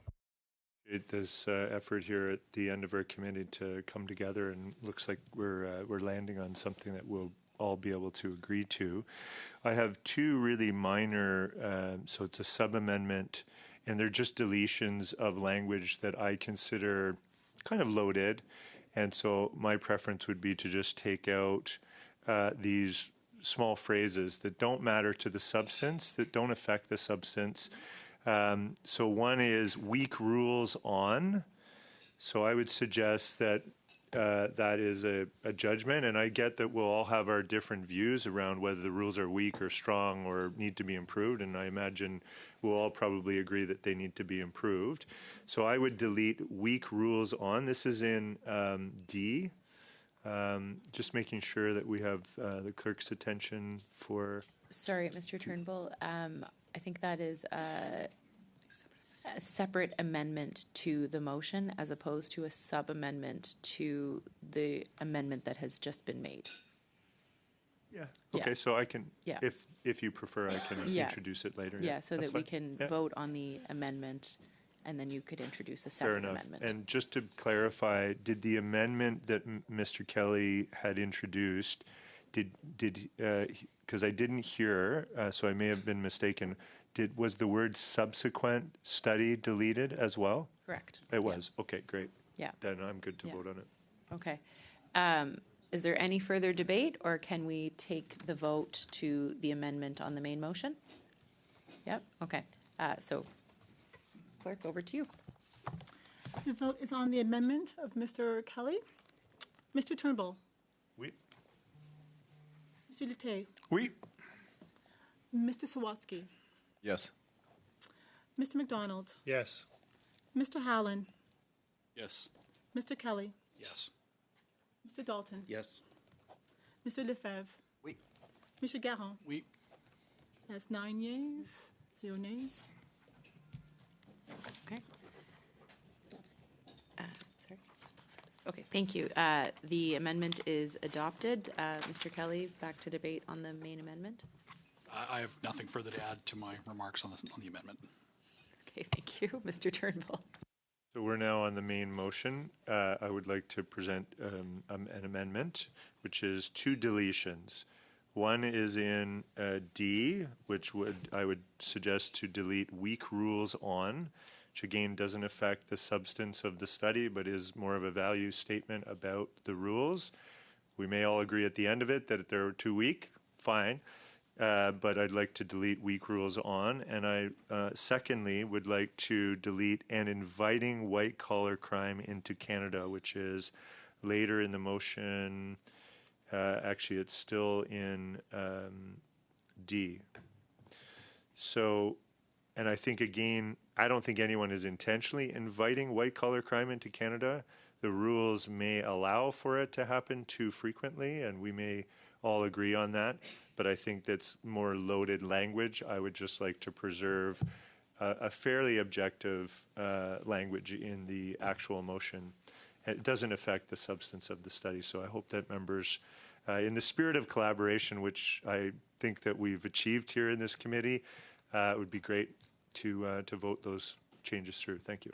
S3: This effort here at the end of our committee to come together, and looks like we're landing on something that we'll all be able to agree to. I have two really minor, so it's a sub-amendment, and they're just deletions of language that I consider kind of loaded, and so my preference would be to just take out these small phrases that don't matter to the substance, that don't affect the substance. So one is weak rules on. So I would suggest that that is a judgment, and I get that we'll all have our different views around whether the rules are weak or strong or need to be improved, and I imagine we'll all probably agree that they need to be improved. So I would delete weak rules on. This is in D. Just making sure that we have the clerk's attention for,
S1: Sorry, Mr. Turnbull, I think that is a separate amendment to the motion as opposed to a sub-amendment to the amendment that has just been made.
S3: yeah,
S1: Yeah.
S3: okay, so I can,
S1: Yeah.
S3: if you prefer, I can
S1: Yeah.
S3: introduce it later.
S1: Yeah, so
S3: that's
S1: that we
S3: fine.
S1: can
S3: Yeah.
S1: vote on the amendment, and then you could introduce a
S3: Fair
S1: separate
S3: enough.
S1: amendment.
S3: And just to clarify, did the amendment that Mr. Kelly had introduced, because I didn't hear, so I may have been mistaken, was the word subsequent study deleted as well?
S1: Correct.
S3: It was, okay, great.
S1: Yeah.
S3: Then I'm good to
S1: Yeah.
S3: vote on it.
S1: Okay. Is there any further debate, or can we take the vote to the amendment on the main motion? Yep, okay. So, clerk, over to you.
S9: The vote is on the amendment of Mr. Kelly. Mr. Turnbull.
S3: Oui.
S9: Mr. Leté.
S8: Oui.
S9: Mr. Sawatsky.
S5: Yes.
S9: Mr. McDonald.
S7: Yes.
S9: Mr. Hallen.
S10: Yes.
S9: Mr. Kelly.
S4: Yes.
S9: Mr. Dalton.
S6: Yes.
S9: Mr. Lefebvre.
S2: Oui.
S9: Mr. Garon.
S4: We,
S9: That's 9 yeas, 0 nays.
S1: Okay. Sorry. Okay, thank you. The amendment is adopted. Mr. Kelly, back to debate on the main amendment.
S4: I have nothing further to add to my remarks on this, on the amendment.
S1: Okay, thank you. Mr. Turnbull.
S3: So we're now on the main motion. I would like to present an amendment, which is 2 deletions. One is in D, which I would suggest to delete weak rules on, which again doesn't affect the substance of the study, but is more of a value statement about the rules. We may all agree at the end of it that they're too weak, fine. But I'd like to delete weak rules on. And I, secondly, would like to delete and inviting white-collar crime into Canada, which is later in the motion. Actually, it's still in D. So, and I think, again, I don't think anyone is intentionally inviting white-collar crime into Canada. The rules may allow for it to happen too frequently, and we may all agree on that. But I think that's more loaded language. I would just like to preserve a fairly objective language in the actual motion. It doesn't affect the substance of the study, so I hope that members, in the spirit of collaboration, which I think that we've achieved here in this committee, it would be great to vote those changes through. Thank you.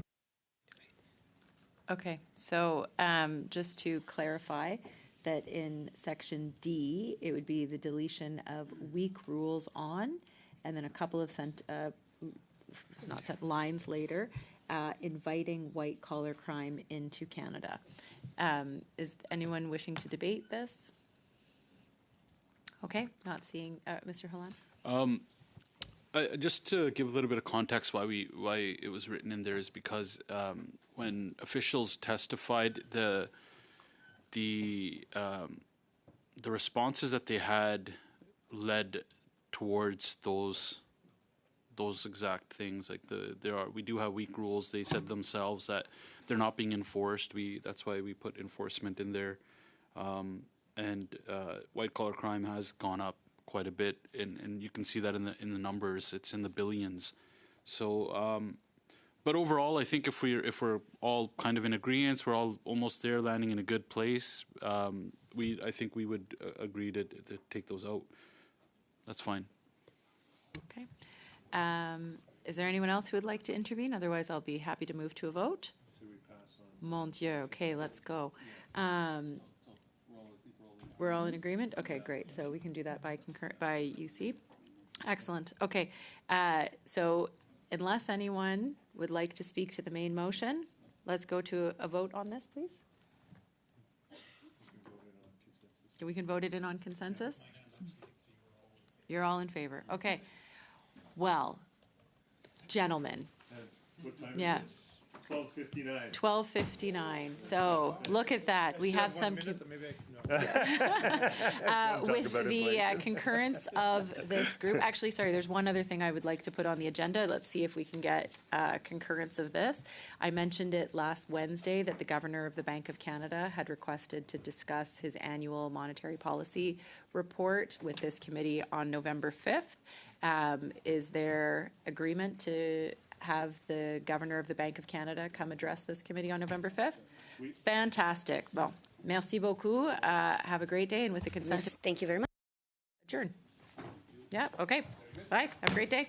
S1: Okay, so just to clarify, that in section D, it would be the deletion of weak rules on, and then a couple of lines later, inviting white-collar crime into Canada. Is anyone wishing to debate this? Okay, not seeing, Mr. Hallan?
S10: Just to give a little bit of context why it was written in there is because when officials testified, the responses that they had led towards those exact things. Like we do have weak rules. They said themselves that they're not being enforced. That's why we put enforcement in there. And white collar crime has gone up quite a bit, and you can see that in the numbers. It's in the billions. So. But overall, I think if we're all kind of in agreement, we're all almost there, landing in a good place. I think we would agree to take those out. That's fine.
S1: Okay. Is there anyone else who would like to intervene? Otherwise, I'll be happy to move to a vote. Mon Dieu. Okay, let's go. We're all in agreement? Okay, great. So we can do that by UC. Excellent. Okay. So unless anyone would like to speak to the main motion, let's go to a vote on this, please. We can vote it in on consensus? You're all in favor. Okay. Well, gentlemen. Yeah.
S3: 12:59.
S1: 12:59. So look at that. We have some.
S3: Talk
S1: With
S3: about
S1: the
S3: inflation.
S1: concurrence of this group, actually, sorry, there's one other thing I would like to put on the agenda. Let's see if we can get concurrence of this. I mentioned it last Wednesday that the Governor of the Bank of Canada had requested to discuss his annual monetary policy report with this committee on November 5th. Is there agreement to have the Governor of the Bank of Canada come address this committee on November 5th? Fantastic. Well, merci beaucoup. Have a great day, and with the consent.
S11: Thank you very much.
S1: Adjourn. Yeah, okay. Bye. Have a great day.